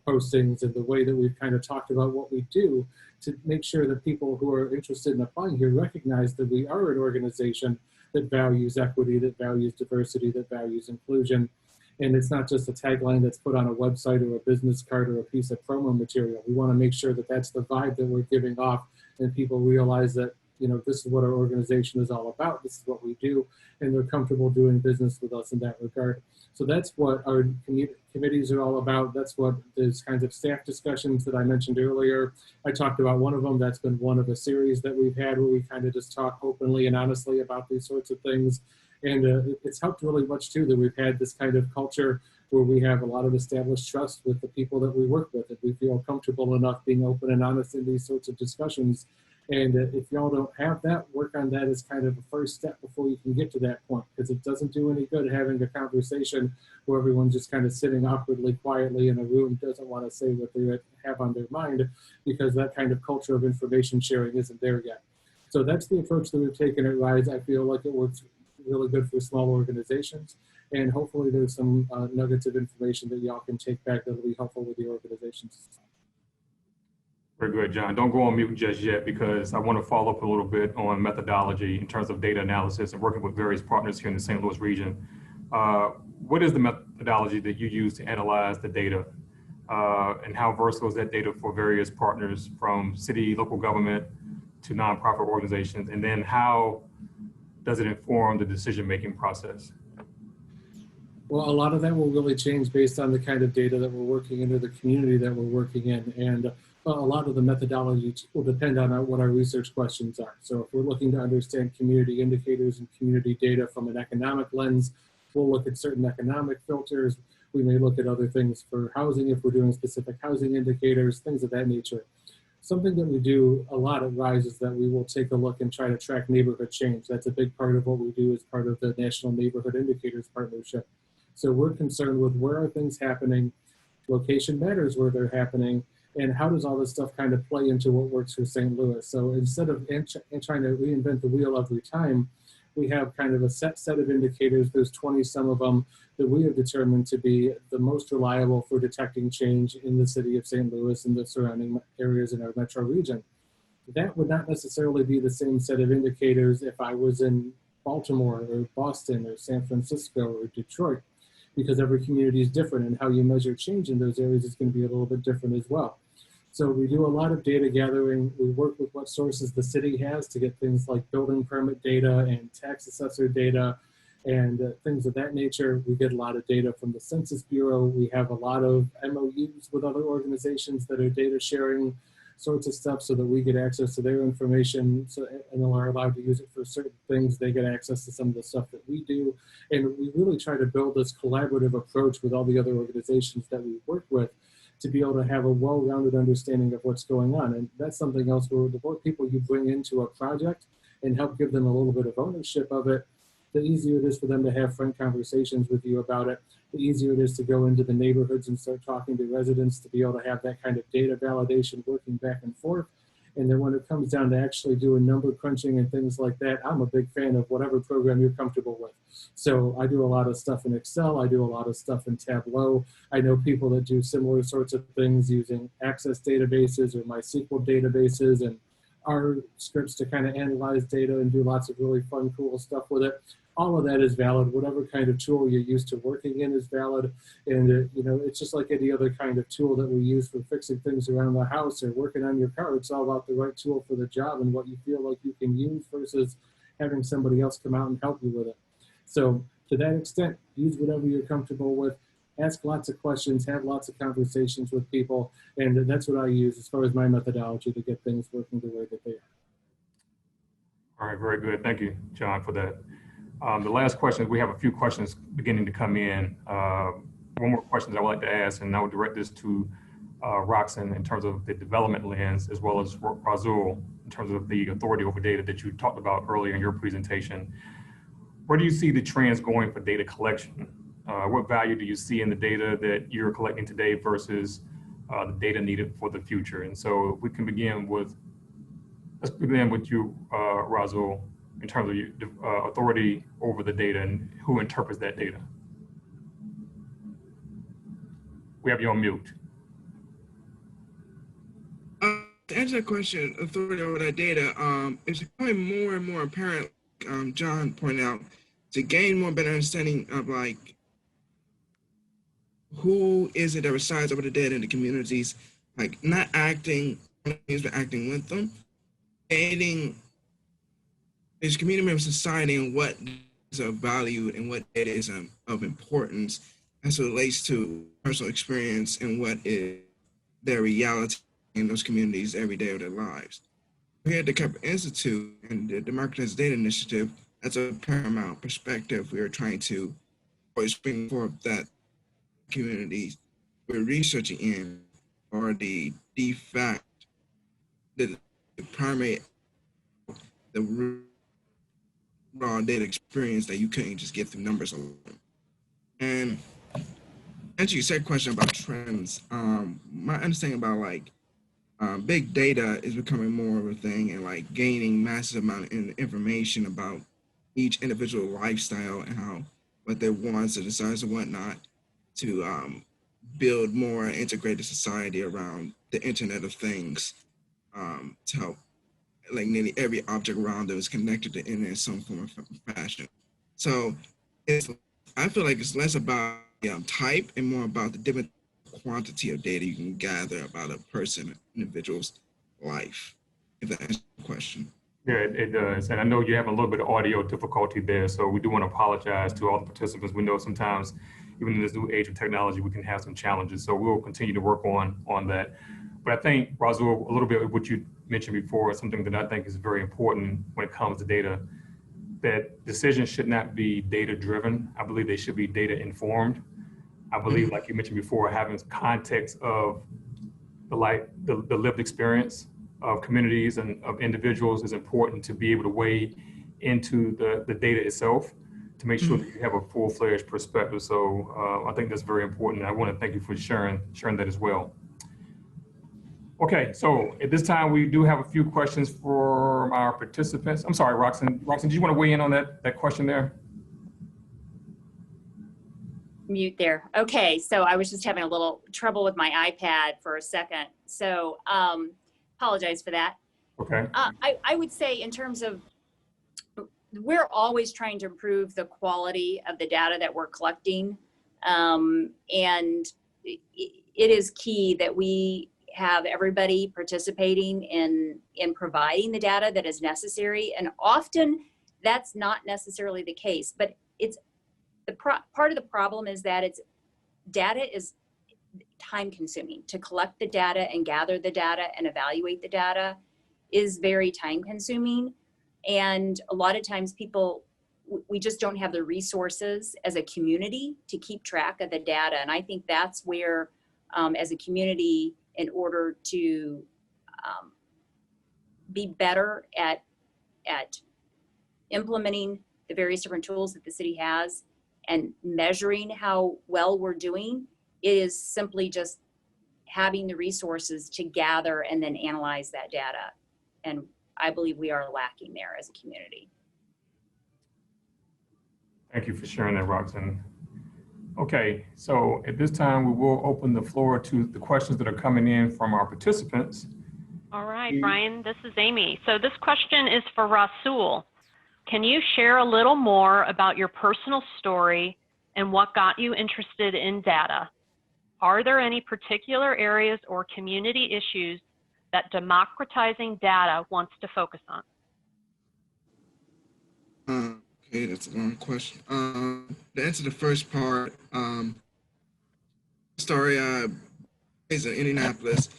postings and the way that we've kind of talked about what we do to make sure that people who are interested in applying here recognize that we are an organization that values equity, that values diversity, that values inclusion. And it's not just a tagline that's put on a website or a business card or a piece of promo material. We want to make sure that that's the vibe that we're giving off and people realize that this is what our organization is all about. This is what we do, and they're comfortable doing business with us in that regard. So that's what our committees are all about. That's what those kinds of staff discussions that I mentioned earlier. I talked about one of them. That's been one of a series that we've had where we kind of just talk openly and honestly about these sorts of things. And it's helped really much too that we've had this kind of culture where we have a lot of established trust with the people that we work with, and we feel comfortable enough being open and honest in these sorts of discussions. And if y'all don't have that, work on that as kind of a first step before you can get to that point, because it doesn't do any good having a conversation where everyone's just kind of sitting awkwardly, quietly in a room, doesn't want to say what they have on their mind, because that kind of culture of information sharing isn't there yet. So that's the approach that we've taken at RISE. I feel like it works really good for small organizations, and hopefully there's some nuggets of information that y'all can take back that'll be helpful with your organizations. Very good, John. Don't go on mute just yet, because I want to follow up a little bit on methodology in terms of data analysis and working with various partners here in the St. Louis region. What is the methodology that you use to analyze the data? And how versatile is that data for various partners from city, local government to nonprofit organizations? And then how does it inform the decision-making process? Well, a lot of that will really change based on the kind of data that we're working in or the community that we're working in. And a lot of the methodology will depend on what our research questions are. So if we're looking to understand community indicators and community data from an economic lens, we'll look at certain economic filters. We may look at other things for housing if we're doing specific housing indicators, things of that nature. Something that we do a lot at RISE is that we will take a look and try to track neighborhood change. That's a big part of what we do as part of the National Neighborhood Indicators Partnership. So we're concerned with where are things happening, location matters where they're happening, and how does all this stuff kind of play into what works for St. Louis. So instead of trying to reinvent the wheel every time, we have kind of a set of indicators. There's 20 some of them that we have determined to be the most reliable for detecting change in the city of St. Louis and the surrounding areas in our metro region. That would not necessarily be the same set of indicators if I was in Baltimore or Boston or San Francisco or Detroit, because every community is different, and how you measure change in those areas is going to be a little bit different as well. So we do a lot of data gathering. We work with what sources the city has to get things like building permit data and tax assessor data and things of that nature. We get a lot of data from the Census Bureau. We have a lot of MOUs with other organizations that are data sharing sorts of stuff so that we get access to their information, and are allowed to use it for certain things. They get access to some of the stuff that we do. And we really try to build this collaborative approach with all the other organizations that we work with to be able to have a well-rounded understanding of what's going on. And that's something else where the more people you bring into a project and help give them a little bit of ownership of it, the easier it is for them to have frank conversations with you about it. The easier it is to go into the neighborhoods and start talking to residents to be able to have that kind of data validation working back and forth. And then when it comes down to actually doing number crunching and things like that, I'm a big fan of whatever program you're comfortable with. So I do a lot of stuff in Excel. I do a lot of stuff in Tableau. I know people that do similar sorts of things using Access databases or MySQL databases and R scripts to kind of analyze data and do lots of really fun, cool stuff with it. All of that is valid. Whatever kind of tool you're used to working in is valid. And it's just like any other kind of tool that we use for fixing things around the house or working on your car. It's all about the right tool for the job and what you feel like you can use versus having somebody else come out and help you with it. So to that extent, use whatever you're comfortable with. Ask lots of questions, have lots of conversations with people. And that's what I use as far as my methodology to get things working the way that they are. All right, very good. Thank you, John, for that. The last question, we have a few questions beginning to come in. One more question that I would like to ask, and I would direct this to Roxanne in terms of the development lens, as well as Razul in terms of the authority over data that you talked about earlier in your presentation. Where do you see the trends going for data collection? What value do you see in the data that you're collecting today versus the data needed for the future? And so we can begin with, let's begin with you, Razul, in terms of your authority over the data and who interprets that data. We have you on mute. To answer that question, authority over that data, it's becoming more and more apparent, John pointed out, to gain more better understanding of like, who is it that resides over the data in the communities, like not acting, but acting with them, creating As community members deciding what is of value and what data is of importance as it relates to personal experience and what is their reality in those communities every day of their lives. Here at the Kepler Institute and the Democratized Data Initiative, that's a paramount perspective. We are trying to always bring forth that communities we're researching in are the fact, the primary, the raw data experience that you couldn't just get through numbers alone. And answer your second question about trends, my understanding about like big data is becoming more of a thing, and like gaining massive amount of information about each individual lifestyle and how what their wants and desires and whatnot to build more integrated society around the Internet of Things, to help like nearly every object around them is connected to the internet in some form of fashion. So it's, I feel like it's less about type and more about the different quantity of data you can gather about a person, individual's life, if that answers the question. Yeah, it does. And I know you're having a little bit of audio difficulty there, so we do want to apologize to all the participants. We know sometimes, even in this new age of technology, we can have some challenges. So we'll continue to work on that. But I think, Razul, a little bit of what you mentioned before is something that I think is very important when it comes to data, that decisions should not be data-driven. I believe they should be data-informed. I believe, like you mentioned before, having context of the lived experience of communities and of individuals is important to be able to weigh into the data itself to make sure that you have a full-fledged perspective. So I think that's very important. I want to thank you for sharing that as well. Okay, so at this time, we do have a few questions for our participants. I'm sorry, Roxanne. Roxanne, do you want to weigh in on that question there? Mute there. Okay, so I was just having a little trouble with my iPad for a second. So apologize for that. Okay. I would say in terms of, we're always trying to improve the quality of the data that we're collecting. And it is key that we have everybody participating in providing the data that is necessary. And often that's not necessarily the case, but it's part of the problem is that data is time consuming. To collect the data and gather the data and evaluate the data is very time consuming. And a lot of times we just don't have the resources as a community to keep track of the data. And I think that's where, as a community, in order to be better at implementing the various different tools that the city has and measuring how well we're doing, it is simply just having the resources to gather and then analyze that data. And I believe we are lacking there as a community. Thank you for sharing that, Roxanne. Okay, so at this time, we will open the floor to the questions that are coming in from our participants. All right, Brian, this is Amy. So this question is for Rasul. Can you share a little more about your personal story and what got you interested in data? Are there any particular areas or community issues that democratizing data wants to focus on? Okay, that's a long question. To answer the first part, story is in Indianapolis.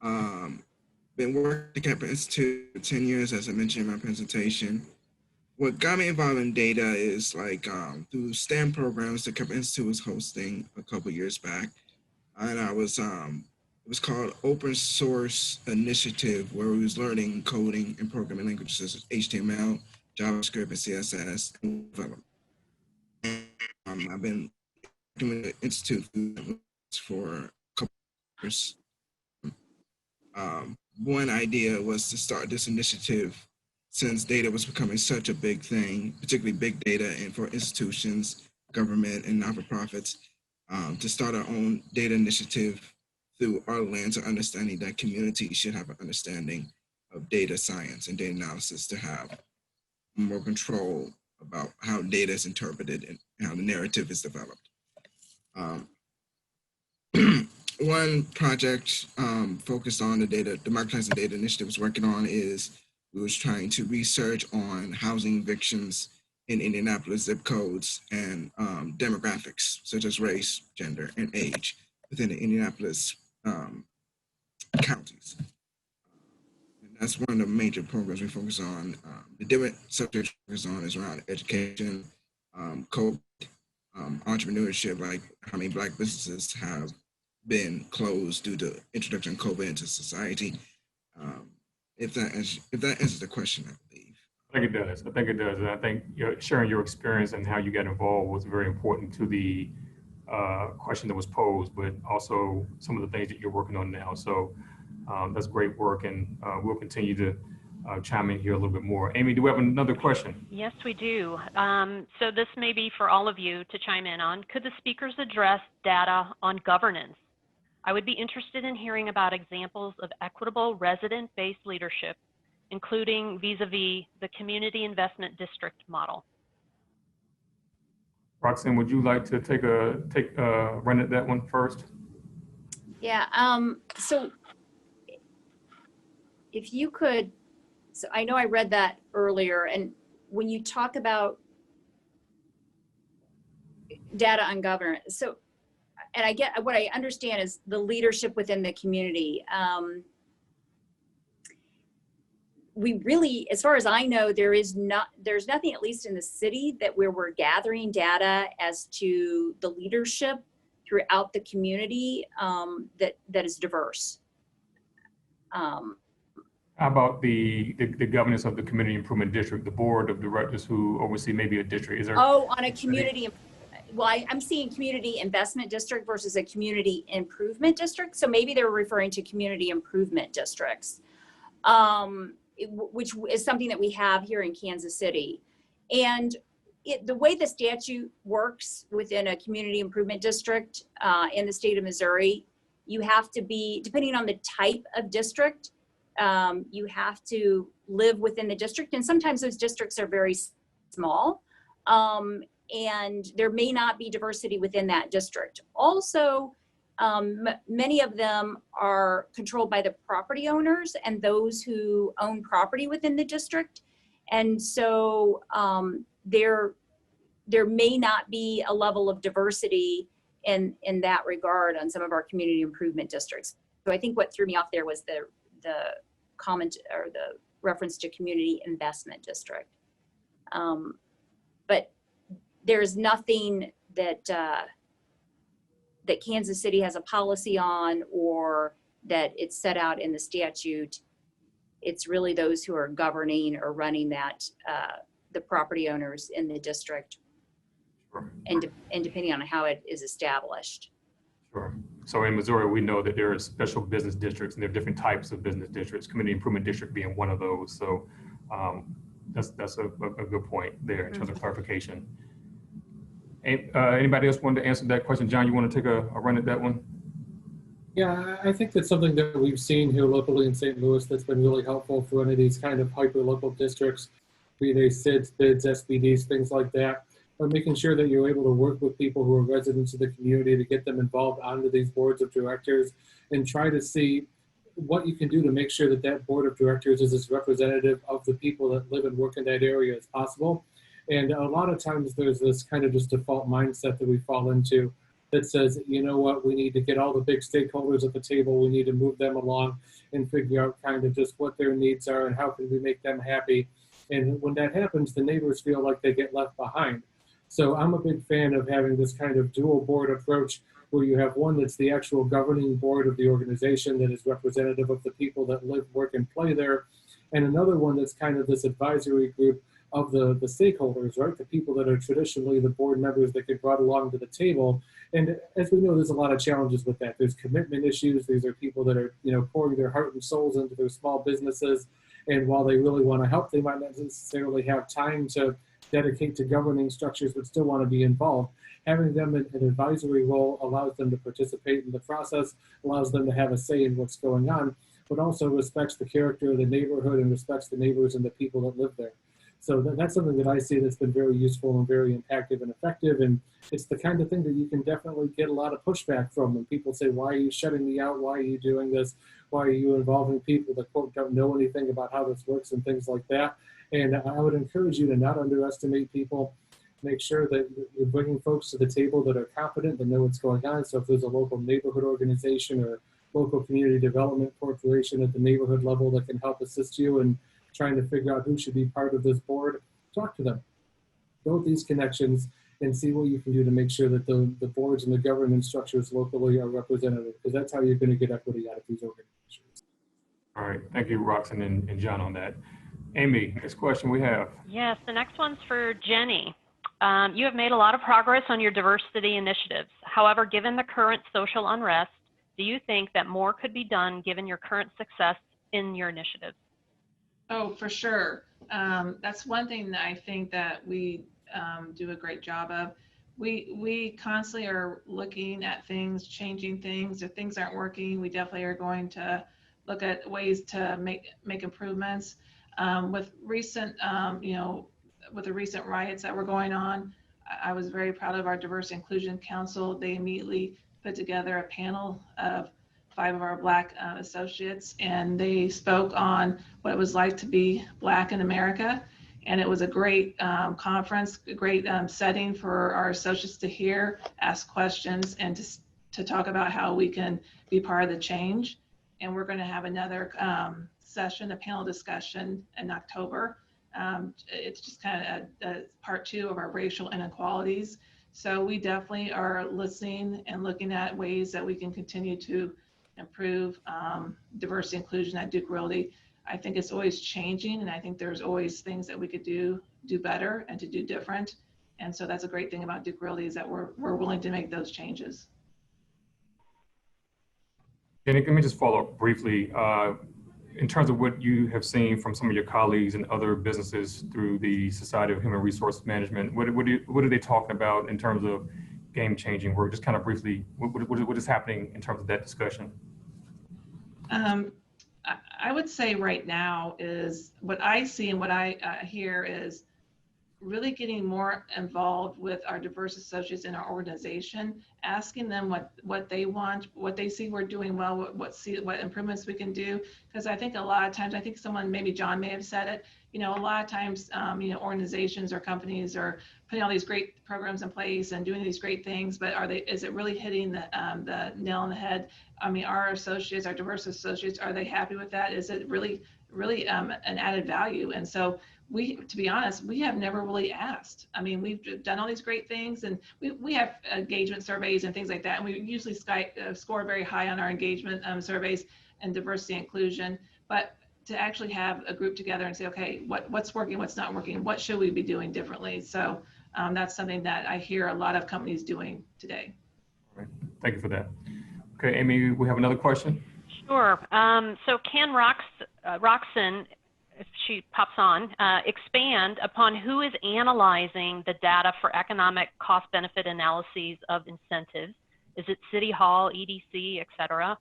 Been working at the Kepler Institute for 10 years, as I mentioned in my presentation. What got me involved in data is like through STEM programs the Kepler Institute was hosting a couple years back. And I was, it was called Open Source Initiative, where we was learning coding and programming languages such as HTML, JavaScript, and CSS and development. I've been doing the Institute for a couple years. One idea was to start this initiative since data was becoming such a big thing, particularly big data and for institutions, government, and not-for-profits, to start our own data initiative through our lens of understanding that communities should have an understanding of data science and data analysis to have more control about how data is interpreted and how the narrative is developed. One project focused on the data, democratizing data initiative was working on is we was trying to research on housing evictions in Indianapolis zip codes and demographics such as race, gender, and age within the Indianapolis counties. And that's one of the major programs we focus on. The different subjects we focus on is around education, COVID, entrepreneurship, like how many Black businesses have been closed due to introduction of COVID into society. If that answers the question, I believe. I think it does. I think it does. And I think sharing your experience and how you got involved was very important to the question that was posed, but also some of the things that you're working on now. So that's great work, and we'll continue to chime in here a little bit more. Amy, do we have another question? Yes, we do. So this may be for all of you to chime in on. Could the speakers address data on governance? I would be interested in hearing about examples of equitable resident-based leadership, including vis-a-vis the community investment district model. Roxanne, would you like to take a run at that one first? Yeah, so if you could, so I know I read that earlier, and when you talk about data on governance, so, and I get, what I understand is the leadership within the community. We really, as far as I know, there's nothing, at least in the city, that where we're gathering data as to the leadership throughout the community that is diverse. How about the governance of the community improvement district, the board of directors who oversee maybe a district? Is there? Oh, on a community, well, I'm seeing community investment district versus a community improvement district. So maybe they're referring to community improvement districts. Which is something that we have here in Kansas City. And the way the statute works within a community improvement district in the state of Missouri, you have to be, depending on the type of district, you have to live within the district. And sometimes those districts are very small, and there may not be diversity within that district. Also, many of them are controlled by the property owners and those who own property within the district. And so there may not be a level of diversity in that regard on some of our community improvement districts. So I think what threw me off there was the comment or the reference to community investment district. But there's nothing that that Kansas City has a policy on or that it's set out in the statute. It's really those who are governing or running that, the property owners in the district. Sure. And depending on how it is established. Sure. So in Missouri, we know that there are special business districts and there are different types of business districts, community improvement district being one of those. So that's a good point there in terms of clarification. Anybody else wanted to answer that question? John, you want to take a run at that one? Yeah, I think that's something that we've seen here locally in St. Louis that's been really helpful for any of these kind of hyper-local districts, be they SIDS, BIDs, SBDs, things like that. But making sure that you're able to work with people who are residents of the community to get them involved onto these boards of directors and try to see what you can do to make sure that that board of directors is as representative of the people that live and work in that area as possible. And a lot of times there's this kind of just default mindset that we fall into that says, you know what, we need to get all the big stakeholders at the table. We need to move them along and figure out kind of just what their needs are and how can we make them happy. And when that happens, the neighbors feel like they get left behind. So I'm a big fan of having this kind of dual board approach where you have one that's the actual governing board of the organization that is representative of the people that live, work, and play there. And another one that's kind of this advisory group of the stakeholders, right? The people that are traditionally the board members that get brought along to the table. And as we know, there's a lot of challenges with that. There's commitment issues. These are people that are, pouring their heart and souls into their small businesses. And while they really want to help, they might not necessarily have time to dedicate to governing structures, but still want to be involved. Having them in an advisory role allows them to participate in the process, allows them to have a say in what's going on, but also respects the character of the neighborhood and respects the neighbors and the people that live there. So that's something that I see that's been very useful and very impactful and effective. And it's the kind of thing that you can definitely get a lot of pushback from when people say, why are you shutting me out? Why are you doing this? Why are you involving people that, quote, don't know anything about how this works and things like that? And I would encourage you to not underestimate people. Make sure that you're bringing folks to the table that are competent, that know what's going on. So if there's a local neighborhood organization or local community development corporation at the neighborhood level that can help assist you in trying to figure out who should be part of this board, talk to them. Build these connections and see what you can do to make sure that the boards and the governance structures locally are representative, because that's how you're going to get equity out of these organizations. All right, thank you, Roxanne and John on that. Amy, next question we have. Yes, the next one's for Jenny. You have made a lot of progress on your diversity initiatives. However, given the current social unrest, do you think that more could be done given your current success in your initiatives? Oh, for sure. That's one thing that I think that we do a great job of. We constantly are looking at things, changing things. If things aren't working, we definitely are going to look at ways to make improvements. With recent, with the recent riots that were going on, I was very proud of our Diversity Inclusion Council. They immediately put together a panel of 5 of our Black associates, and they spoke on what it was like to be Black in America. And it was a great conference, a great setting for our associates to hear, ask questions, and to talk about how we can be part of the change. And we're going to have another session, a panel discussion in October. It's just kind of a part 2 of our racial inequalities. So we definitely are listening and looking at ways that we can continue to improve diversity inclusion at Duke Realty. I think it's always changing, and I think there's always things that we could do better and to do different. And so that's a great thing about Duke Realty, is that we're willing to make those changes. Jenny, let me just follow up briefly. In terms of what you have seen from some of your colleagues and other businesses through the Society of Human Resource Management, what are they talking about in terms of game-changing work? Just kind of briefly, what is happening in terms of that discussion? I would say right now is what I see and what I hear is really getting more involved with our diverse associates in our organization, asking them what they want, what they see we're doing well, what improvements we can do. Because I think a lot of times, I think someone, maybe John may have said it, a lot of times, organizations or companies are putting all these great programs in place and doing these great things, but is it really hitting the nail on the head? I mean, our associates, our diverse associates, are they happy with that? Is it really an added value? And so to be honest, we have never really asked. I mean, we've done all these great things, and we have engagement surveys and things like that. And we usually score very high on our engagement surveys and diversity inclusion. But to actually have a group together and say, okay, what's working, what's not working, what should we be doing differently? So that's something that I hear a lot of companies doing today. All right. Thank you for that. Okay, Amy, we have another question. Sure. So can Roxanne, if she pops on, expand upon who is analyzing the data for economic cost-benefit analyses of incentives? Is it City Hall, EDC, et cetera?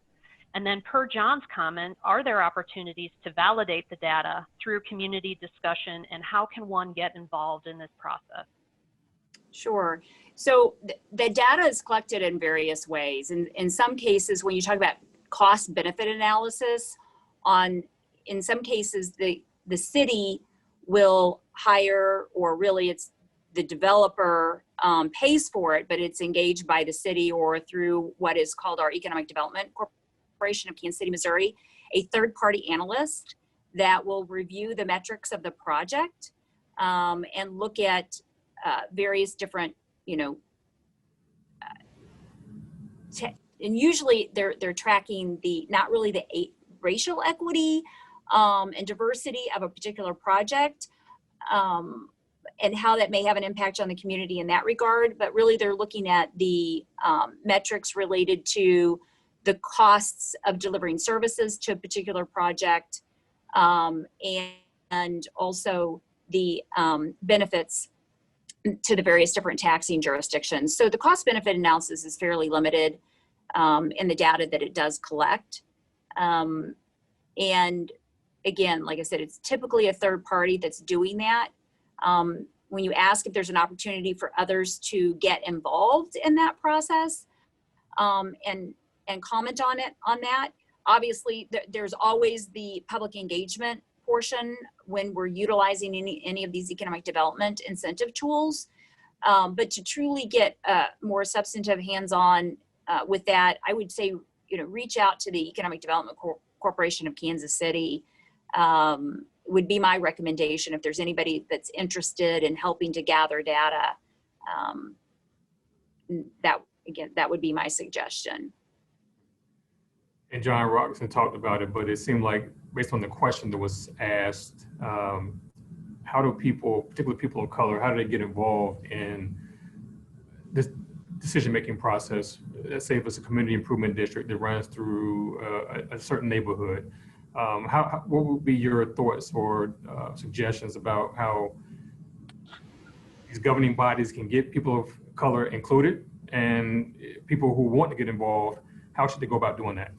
And then per John's comment, are there opportunities to validate the data through community discussion, and how can one get involved in this process? Sure. So the data is collected in various ways. In some cases, when you talk about cost benefit analysis, in some cases, the city will hire, or really it's the developer pays for it, but it's engaged by the city or through what is called our Economic Development Corporation of Kansas City, Missouri, a third-party analyst that will review the metrics of the project and look at various different, and usually they're tracking not really the racial equity and diversity of a particular project and how that may have an impact on the community in that regard, but really they're looking at the metrics related to the costs of delivering services to a particular project and also the benefits to the various different taxing jurisdictions. So the cost benefit analysis is fairly limited in the data that it does collect. And again, like I said, it's typically a third party that's doing that. When you ask if there's an opportunity for others to get involved in that process and comment on that, obviously there's always the public engagement portion when we're utilizing any of these economic development incentive tools. But to truly get more substantive hands-on with that, I would say, reach out to the Economic Development Corporation of Kansas City would be my recommendation if there's anybody that's interested in helping to gather data. That would be my suggestion. And John Robertson talked about it, but it seemed like based on the question that was asked, how do people, particularly people of color, how do they get involved in this decision-making process? Let's say if it's a community improvement district that runs through a certain neighborhood, what would be your thoughts or suggestions about how these governing bodies can get people of color included, and people who want to get involved, how should they go about doing that?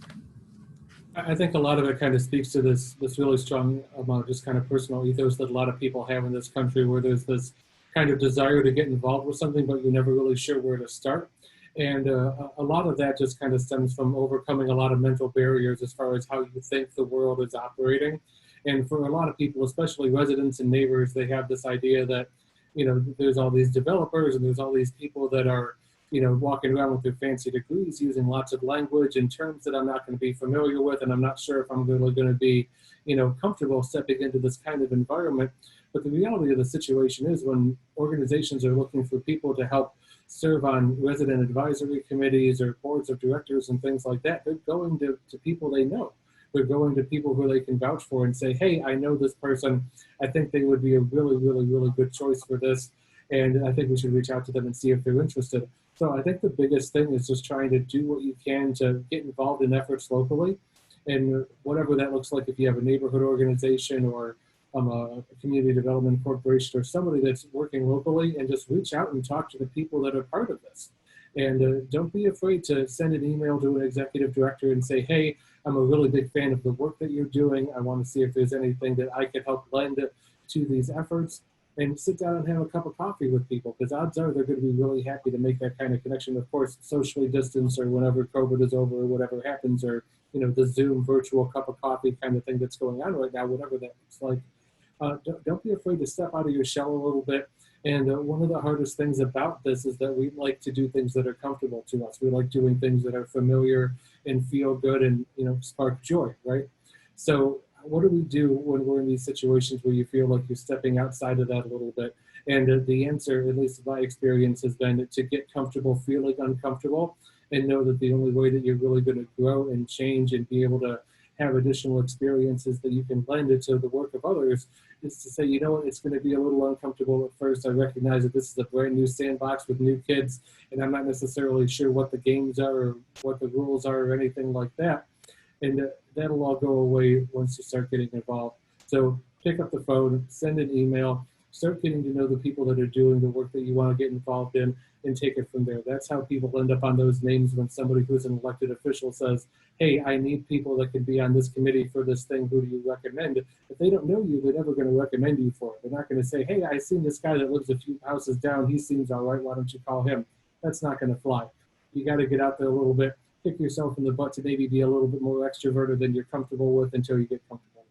I think a lot of it kind of speaks to this really strong amount of just kind of personal ethos that a lot of people have in this country, where there's this kind of desire to get involved with something, but you're never really sure where to start. And a lot of that just kind of stems from overcoming a lot of mental barriers as far as how you think the world is operating. And for a lot of people, especially residents and neighbors, they have this idea that, there's all these developers and there's all these people that are, walking around with their fancy degrees, using lots of language and terms that I'm not going to be familiar with, and I'm not sure if I'm really going to be, comfortable stepping into this kind of environment. But the reality of the situation is, when organizations are looking for people to help serve on resident advisory committees or boards of directors and things like that, they're going to people they know. They're going to people who they can vouch for and say, hey, I know this person. I think they would be a really, really, really good choice for this. And I think we should reach out to them and see if they're interested. So I think the biggest thing is just trying to do what you can to get involved in efforts locally. And whatever that looks like, if you have a neighborhood organization or a community development corporation or somebody that's working locally, and just reach out and talk to the people that are part of this. And don't be afraid to send an email to an executive director and say, hey, I'm a really big fan of the work that you're doing. I want to see if there's anything that I could help lend to these efforts. And sit down and have a cup of coffee with people, because odds are they're going to be really happy to make that kind of connection. Of course, socially distanced, or whenever COVID is over, or whatever happens, or the Zoom virtual cup of coffee kind of thing that's going on right now, whatever that looks like. Don't be afraid to step out of your shell a little bit. And one of the hardest things about this is that we like to do things that are comfortable to us. We like doing things that are familiar and feel good and spark joy, right? So what do we do when we're in these situations where you feel like you're stepping outside of that a little bit? And the answer, at least in my experience, has been to get comfortable feeling uncomfortable, and know that the only way that you're really going to grow and change and be able to have additional experiences that you can lend into the work of others is to say, it's going to be a little uncomfortable at first. I recognize that this is a brand new sandbox with new kids, and I'm not necessarily sure what the games are or what the rules are or anything like that. And that'll all go away once you start getting involved. So pick up the phone, send an email, start getting to know the people that are doing the work that you want to get involved in, and take it from there. That's how people end up on those names when somebody who's an elected official says, hey, I need people that can be on this committee for this thing. Who do you recommend? If they don't know you, they're never going to recommend you for it. They're not going to say, hey, I seen this guy that lives a few houses down. He seems all right. Why don't you call him? That's not going to fly. You got to get out there a little bit, kick yourself in the butt to maybe be a little bit more extroverted than you're comfortable with until you get comfortable.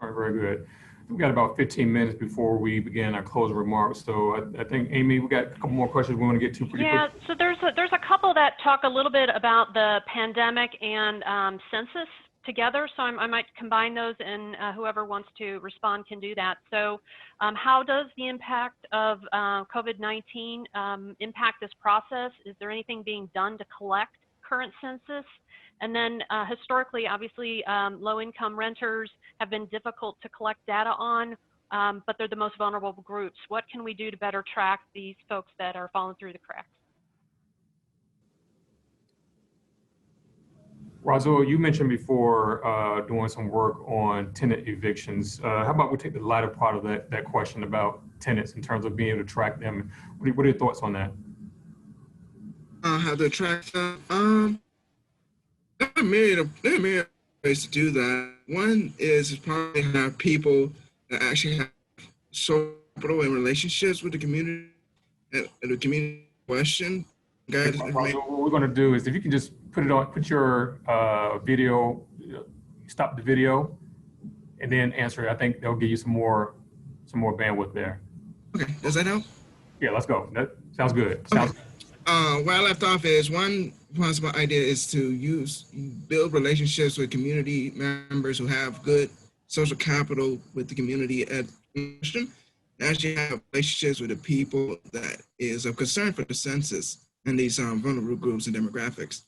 All right, very good. We've got about 15 minutes before we begin our closing remarks. So I think, Amy, we got a couple more questions we want to get to pretty quick. Yeah, so there's a couple that talk a little bit about the pandemic and census together. So I might combine those, and whoever wants to respond can do that. So how does the impact of COVID-19 impact this process? Is there anything being done to collect current census? And then historically, obviously, low-income renters have been difficult to collect data on, but they're the most vulnerable groups. What can we do to better track these folks that are falling through the cracks? Razul, you mentioned before doing some work on tenant evictions. How about we take the latter part of that question about tenants in terms of being able to track them? What are your thoughts on that? How to track them? There are myriad ways to do that. One is probably have people that actually have social capital and relationships with the community, the community question. Guys, What we're going to do is if you can just put your video, stop the video, and then answer it. I think they'll give you some more bandwidth there. okay, does that help? Yeah, let's go. That sounds good. Okay. Where I left off is one possible idea is to build relationships with community members who have good social capital with the community at question. As you have relationships with the people that is of concern for the census and these vulnerable groups and demographics.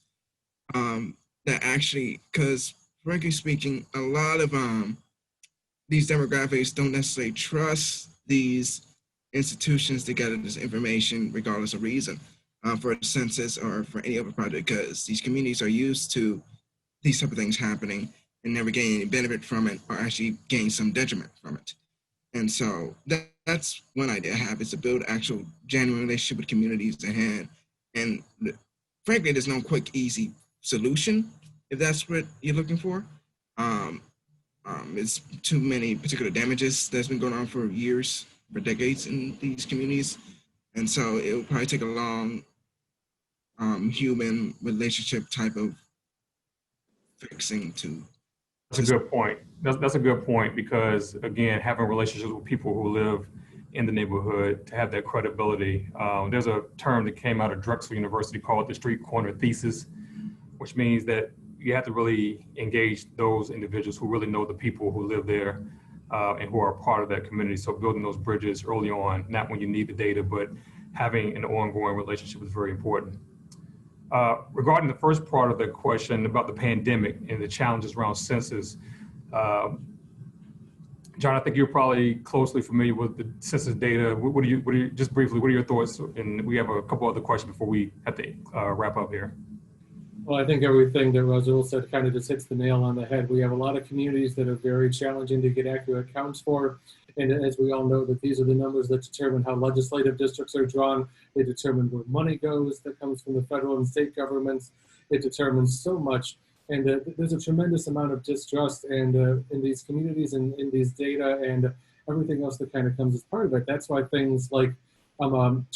That actually, because frankly speaking, a lot of these demographics don't necessarily trust these institutions to gather this information regardless of reason. For the census or for any other project, because these communities are used to these type of things happening and never gain any benefit from it or actually gain some detriment from it. And so that's one idea I have, is to build actual genuine relationship with communities at hand. And frankly, there's no quick, easy solution if that's what you're looking for. It's too many particular damages that's been going on for years, for decades in these communities. And so it will probably take a long human relationship type of fixing to. That's a good point. That's a good point, because again, having relationships with people who live in the neighborhood to have that credibility. There's a term that came out of Drexel University called the street corner thesis, which means that you have to really engage those individuals who really know the people who live there and who are part of that community. So building those bridges early on, not when you need the data, but having an ongoing relationship is very important. Regarding the first part of the question about the pandemic and the challenges around census, John, I think you're probably closely familiar with the census data. What do you, just briefly, what are your thoughts? And we have a couple other questions before we have to wrap up here. Well, I think everything that Rasul said kind of just hits the nail on the head. We have a lot of communities that are very challenging to get accurate counts for. And as we all know, that these are the numbers that determine how legislative districts are drawn. They determine where money goes that comes from the federal and state governments. It determines so much. And there's a tremendous amount of distrust and in these communities and in these data and everything else that kind of comes as part of it. That's why things like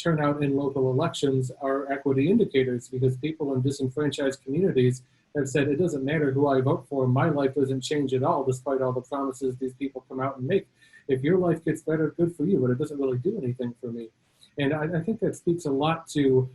turnout in local elections are equity indicators, because people in disenfranchised communities have said, it doesn't matter who I vote for, my life doesn't change at all, despite all the promises these people come out and make. If your life gets better, good for you, but it doesn't really do anything for me. And I think that speaks a lot to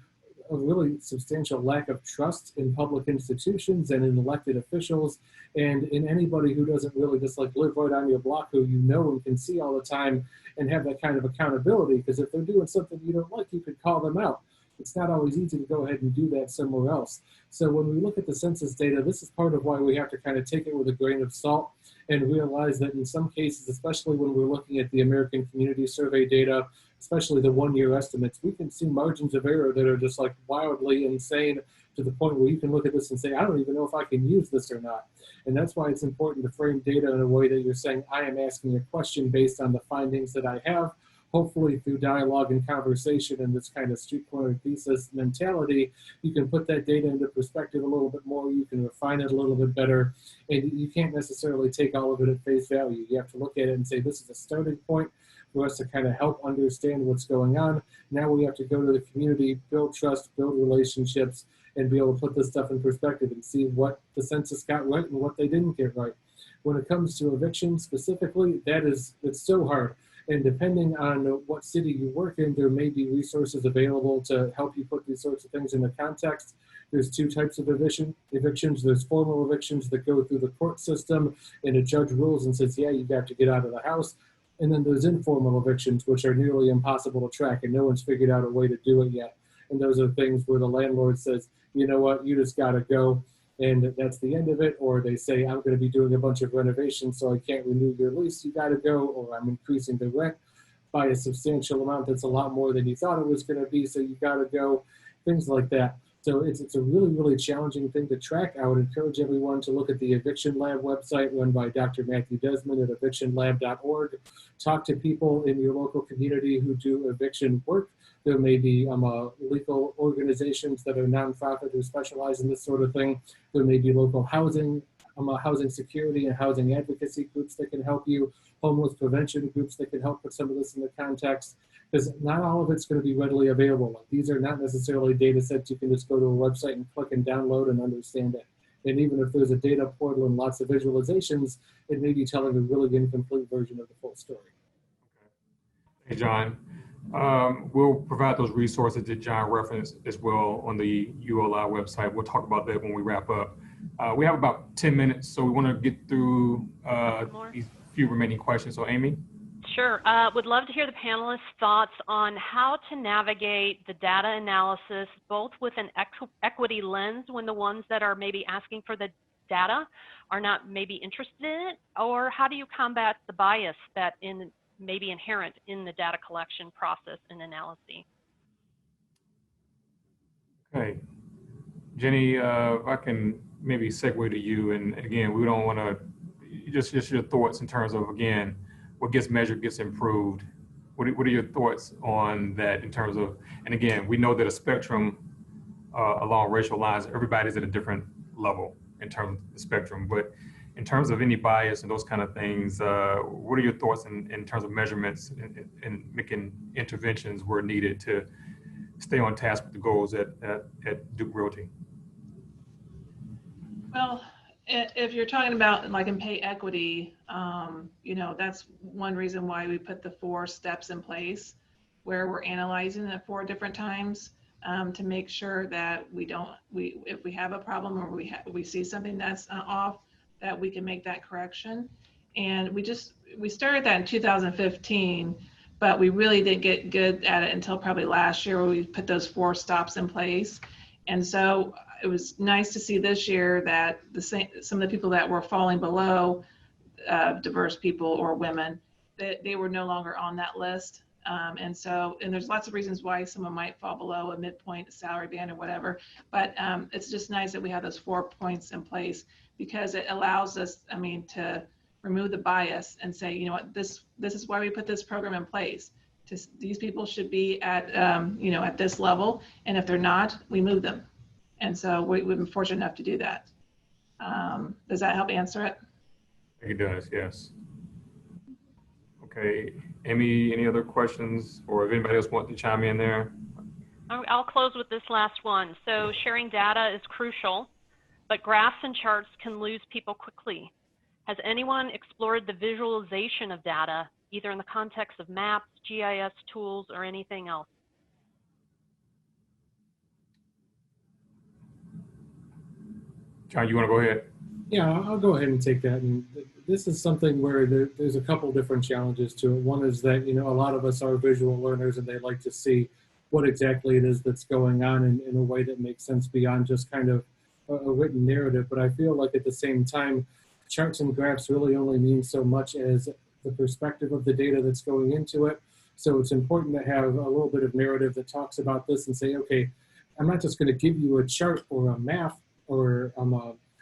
a really substantial lack of trust in public institutions and in elected officials and in anybody who doesn't really just like live right on your block, who you know and can see all the time and have that kind of accountability. Because if they're doing something you don't like, you could call them out. It's not always easy to go ahead and do that somewhere else. So when we look at the census data, this is part of why we have to kind of take it with a grain of salt and realize that in some cases, especially when we're looking at the American Community Survey data, especially the one-year estimates, we can see margins of error that are just like wildly insane, to the point where you can look at this and say, I don't even know if I can use this or not. And that's why it's important to frame data in a way that you're saying, I am asking a question based on the findings that I have. Hopefully through dialogue and conversation and this kind of street corner thesis mentality, you can put that data into perspective a little bit more, you can refine it a little bit better, and you can't necessarily take all of it at face value. You have to look at it and say, this is a starting point for us to kind of help understand what's going on. Now we have to go to the community, build trust, build relationships, and be able to put this stuff in perspective and see what the census got right and what they didn't get right. When it comes to eviction specifically, it's so hard. And depending on what city you work in, there may be resources available to help you put these sorts of things into context. There's two types of evictions. There's formal evictions that go through the court system and a judge rules and says, yeah, you got to get out of the house. And then there's informal evictions, which are nearly impossible to track, and no one's figured out a way to do it yet. And those are things where the landlord says, you know what, you just got to go. And that's the end of it. Or they say, I'm going to be doing a bunch of renovations, so I can't renew your lease, you got to go. Or I'm increasing the rent by a substantial amount that's a lot more than you thought it was going to be, so you got to go, things like that. So it's a really, really challenging thing to track. I would encourage everyone to look at the Eviction Lab website run by Dr. Matthew Desmond at evictionlab.org. Talk to people in your local community who do eviction work. There may be legal organizations that are nonprofit who specialize in this sort of thing. There may be local housing security and housing advocacy groups that can help you. homeless prevention groups that can help put some of this into context, because not all of it's going to be readily available. Like, these are not necessarily data sets you can just go to a website and click and download and understand it. And even if there's a data portal and lots of visualizations, it may be telling a really incomplete version of the full story. Hey, John. We'll provide those resources that John referenced as well on the ULI website. We'll talk about that when we wrap up. We have about 10 minutes, so we want to get through these few remaining questions. So, Amy? Sure. Would love to hear the panelists' thoughts on how to navigate the data analysis, both with an equity lens when the ones that are maybe asking for the data are not maybe interested in it, or how do you combat the bias that may be inherent in the data collection process and analysis? Okay. Jenny, if I can maybe segue to you, and again, we don't want to, just your thoughts in terms of, again, what gets measured gets improved. What are your thoughts on that in terms of, and again, we know that a spectrum along racial lines, everybody's at a different level in terms of the spectrum, but in terms of any bias and those kind of things, what are your thoughts in terms of measurements and making interventions where needed to stay on task with the goals at Duke Realty? Well, if you're talking about like in pay equity, you know, that's one reason why we put the 4 steps in place where we're analyzing it 4 different times to make sure that if we have a problem or we see something that's off, that we can make that correction. And we started that in 2015, but we really didn't get good at it until probably last year, where we put those 4 stops in place. And so it was nice to see this year that some of the people that were falling below diverse people or women, they were no longer on that list. And there's lots of reasons why someone might fall below a midpoint salary band or whatever, but it's just nice that we have those 4 points in place, because it allows us, to remove the bias and say, you know what, this is why we put this program in place. These people should be at, at this level, and if they're not, we move them. And so we've been fortunate enough to do that. Does that help answer it? It does, yes. Okay, Amy, any other questions, or if anybody else wants to chime in there? I'll close with this last one. So sharing data is crucial, but graphs and charts can lose people quickly. Has anyone explored the visualization of data, either in the context of maps, GIS tools, or anything else? John, you want to go ahead? Yeah, I'll go ahead and take that. And this is something where there's a couple different challenges to it. One is that, a lot of us are visual learners, and they like to see what exactly it is that's going on in a way that makes sense beyond just kind of a written narrative. But I feel like at the same time, charts and graphs really only mean so much as the perspective of the data that's going into it. So it's important to have a little bit of narrative that talks about this and say, okay, I'm not just going to give you a chart or a map or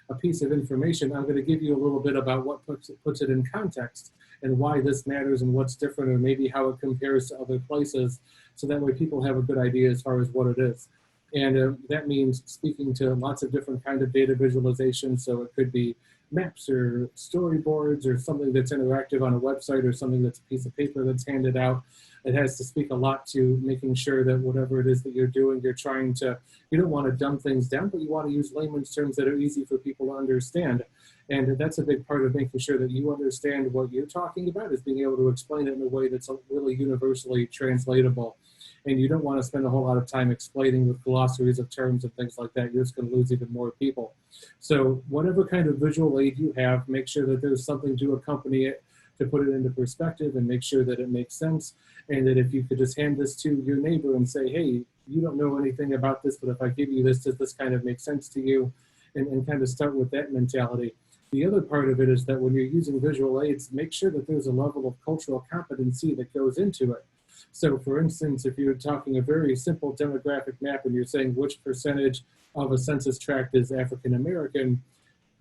a piece of information. I'm going to give you a little bit about what puts it in context and why this matters and what's different, or maybe how it compares to other places, so that way people have a good idea as far as what it is. And that means speaking to lots of different kind of data visualization. So it could be maps or storyboards or something that's interactive on a website, or something that's a piece of paper that's handed out. It has to speak a lot to making sure that whatever it is that you're doing, you don't want to dumb things down, but you want to use layman's terms that are easy for people to understand. And that's a big part of making sure that you understand what you're talking about, is being able to explain it in a way that's really universally translatable. And you don't want to spend a whole lot of time explaining with glossaries of terms and things like that. You're just going to lose even more people. So whatever kind of visual aid you have, make sure that there's something to accompany it to put it into perspective and make sure that it makes sense. And that if you could just hand this to your neighbor and say, hey, you don't know anything about this, but if I give you this, does this kind of make sense to you? And kind of start with that mentality. The other part of it is that when you're using visual aids, make sure that there's a level of cultural competency that goes into it. So for instance, if you're talking a very simple demographic map and you're saying which percentage of a census tract is African American,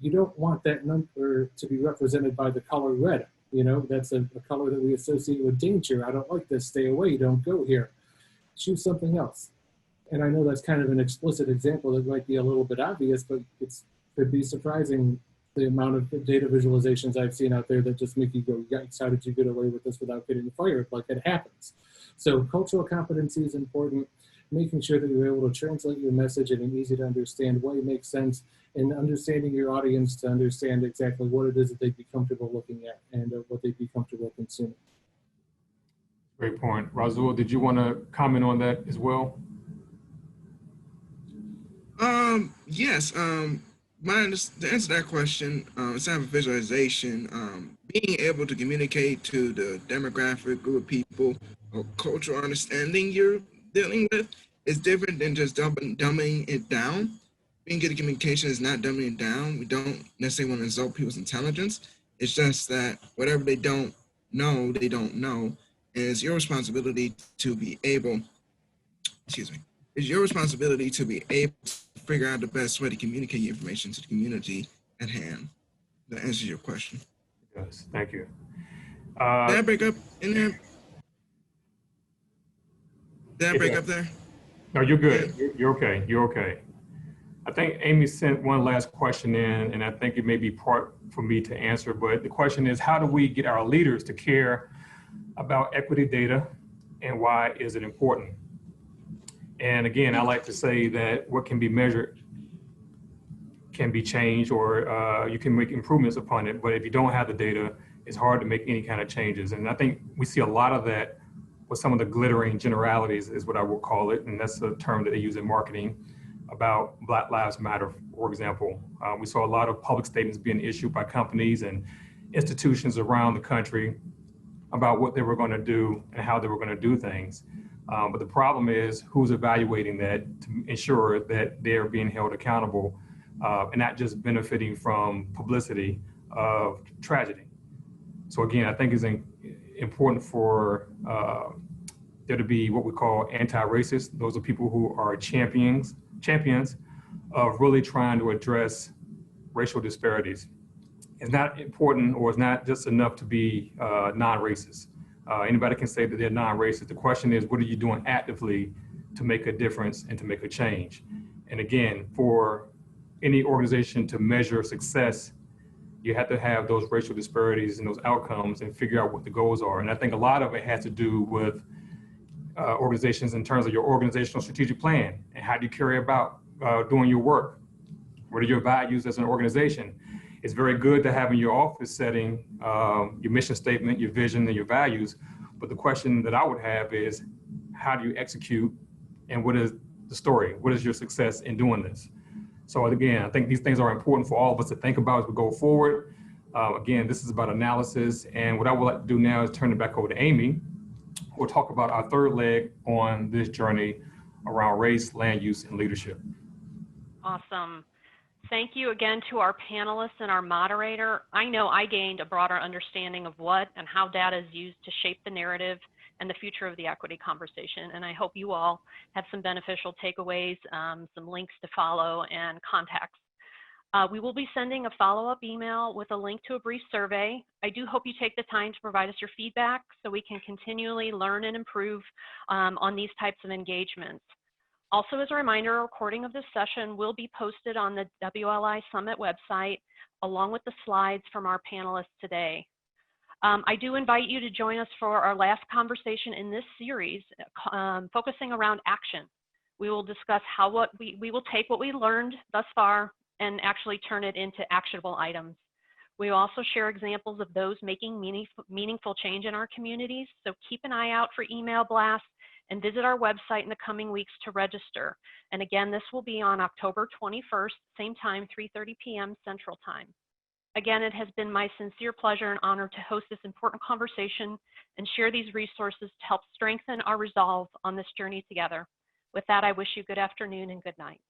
you don't want that number to be represented by the color red. That's a color that we associate with danger. I don't like this, stay away, don't go here. Choose something else. And I know that's kind of an explicit example that might be a little bit obvious, but it could be surprising the amount of data visualizations I've seen out there that just make you go, yikes, how did you get away with this without getting fired? Like, it happens. So cultural competency is important, making sure that you're able to translate your message in an easy to understand way makes sense, and understanding your audience to understand exactly what it is that they'd be comfortable looking at and what they'd be comfortable consuming. Great point. Razul, did you want to comment on that as well? Yes. To answer that question, instead of visualization, being able to communicate to the demographic group of people or cultural understanding you're dealing with is different than just dumbing it down. Being good at communication is not dumbing it down. We don't necessarily want to insult people's intelligence. It's just that whatever they don't know, they don't know. And it's your responsibility to be able, excuse me, it's your responsibility to be able to figure out the best way to communicate your information to the community at hand. That answers your question. Yes, thank you. Did I break up in there? Did I break Yeah. up there? No, you're good. You're okay. You're okay. I think Amy sent one last question in, and I think it may be part for me to answer, but the question is, how do we get our leaders to care about equity data, and why is it important? And again, I like to say that what can be measured can be changed, or you can make improvements upon it, but if you don't have the data, it's hard to make any kind of changes. And I think we see a lot of that with some of the glittering generalities, is what I will call it, and that's a term that they use in marketing, about Black Lives Matter, for example. We saw a lot of public statements being issued by companies and institutions around the country about what they were going to do and how they were going to do things. But the problem is, who's evaluating that to ensure that they're being held accountable and not just benefiting from publicity of tragedy. So again, I think it's important for there to be what we call anti-racist. Those are people who are champions of really trying to address racial disparities. It's not important, or it's not just enough to be non-racist. Anybody can say that they're non-racist. The question is, what are you doing actively to make a difference and to make a change? And again, for any organization to measure success, you have to have those racial disparities and those outcomes and figure out what the goals are. And I think a lot of it has to do with organizations in terms of your organizational strategic plan and how do you carry about doing your work. What are your values as an organization? It's very good to have in your office setting your mission statement, your vision, and your values. But the question that I would have is, how do you execute, and what is the story? What is your success in doing this? So again, I think these things are important for all of us to think about as we go forward. Again, this is about analysis. And what I would like to do now is turn it back over to Amy. We'll talk about our third leg on this journey around race, land use, and leadership. Awesome. Thank you again to our panelists and our moderator. I know I gained a broader understanding of what and how data is used to shape the narrative and the future of the equity conversation. And I hope you all have some beneficial takeaways, some links to follow, and contacts. We will be sending a follow-up email with a link to a brief survey. I do hope you take the time to provide us your feedback so we can continually learn and improve on these types of engagements. Also, as a reminder, a recording of this session will be posted on the WLI Summit website, along with the slides from our panelists today. I do invite you to join us for our last conversation in this series, focusing around action. We will discuss how we will take what we learned thus far and actually turn it into actionable items. We will also share examples of those making meaningful change in our communities, so keep an eye out for email blasts and visit our website in the coming weeks to register. And again, this will be on October 21st, same time, 3:30 p.m. Central Time. Again, it has been my sincere pleasure and honor to host this important conversation and share these resources to help strengthen our resolve on this journey together. With that, I wish you good afternoon and good night.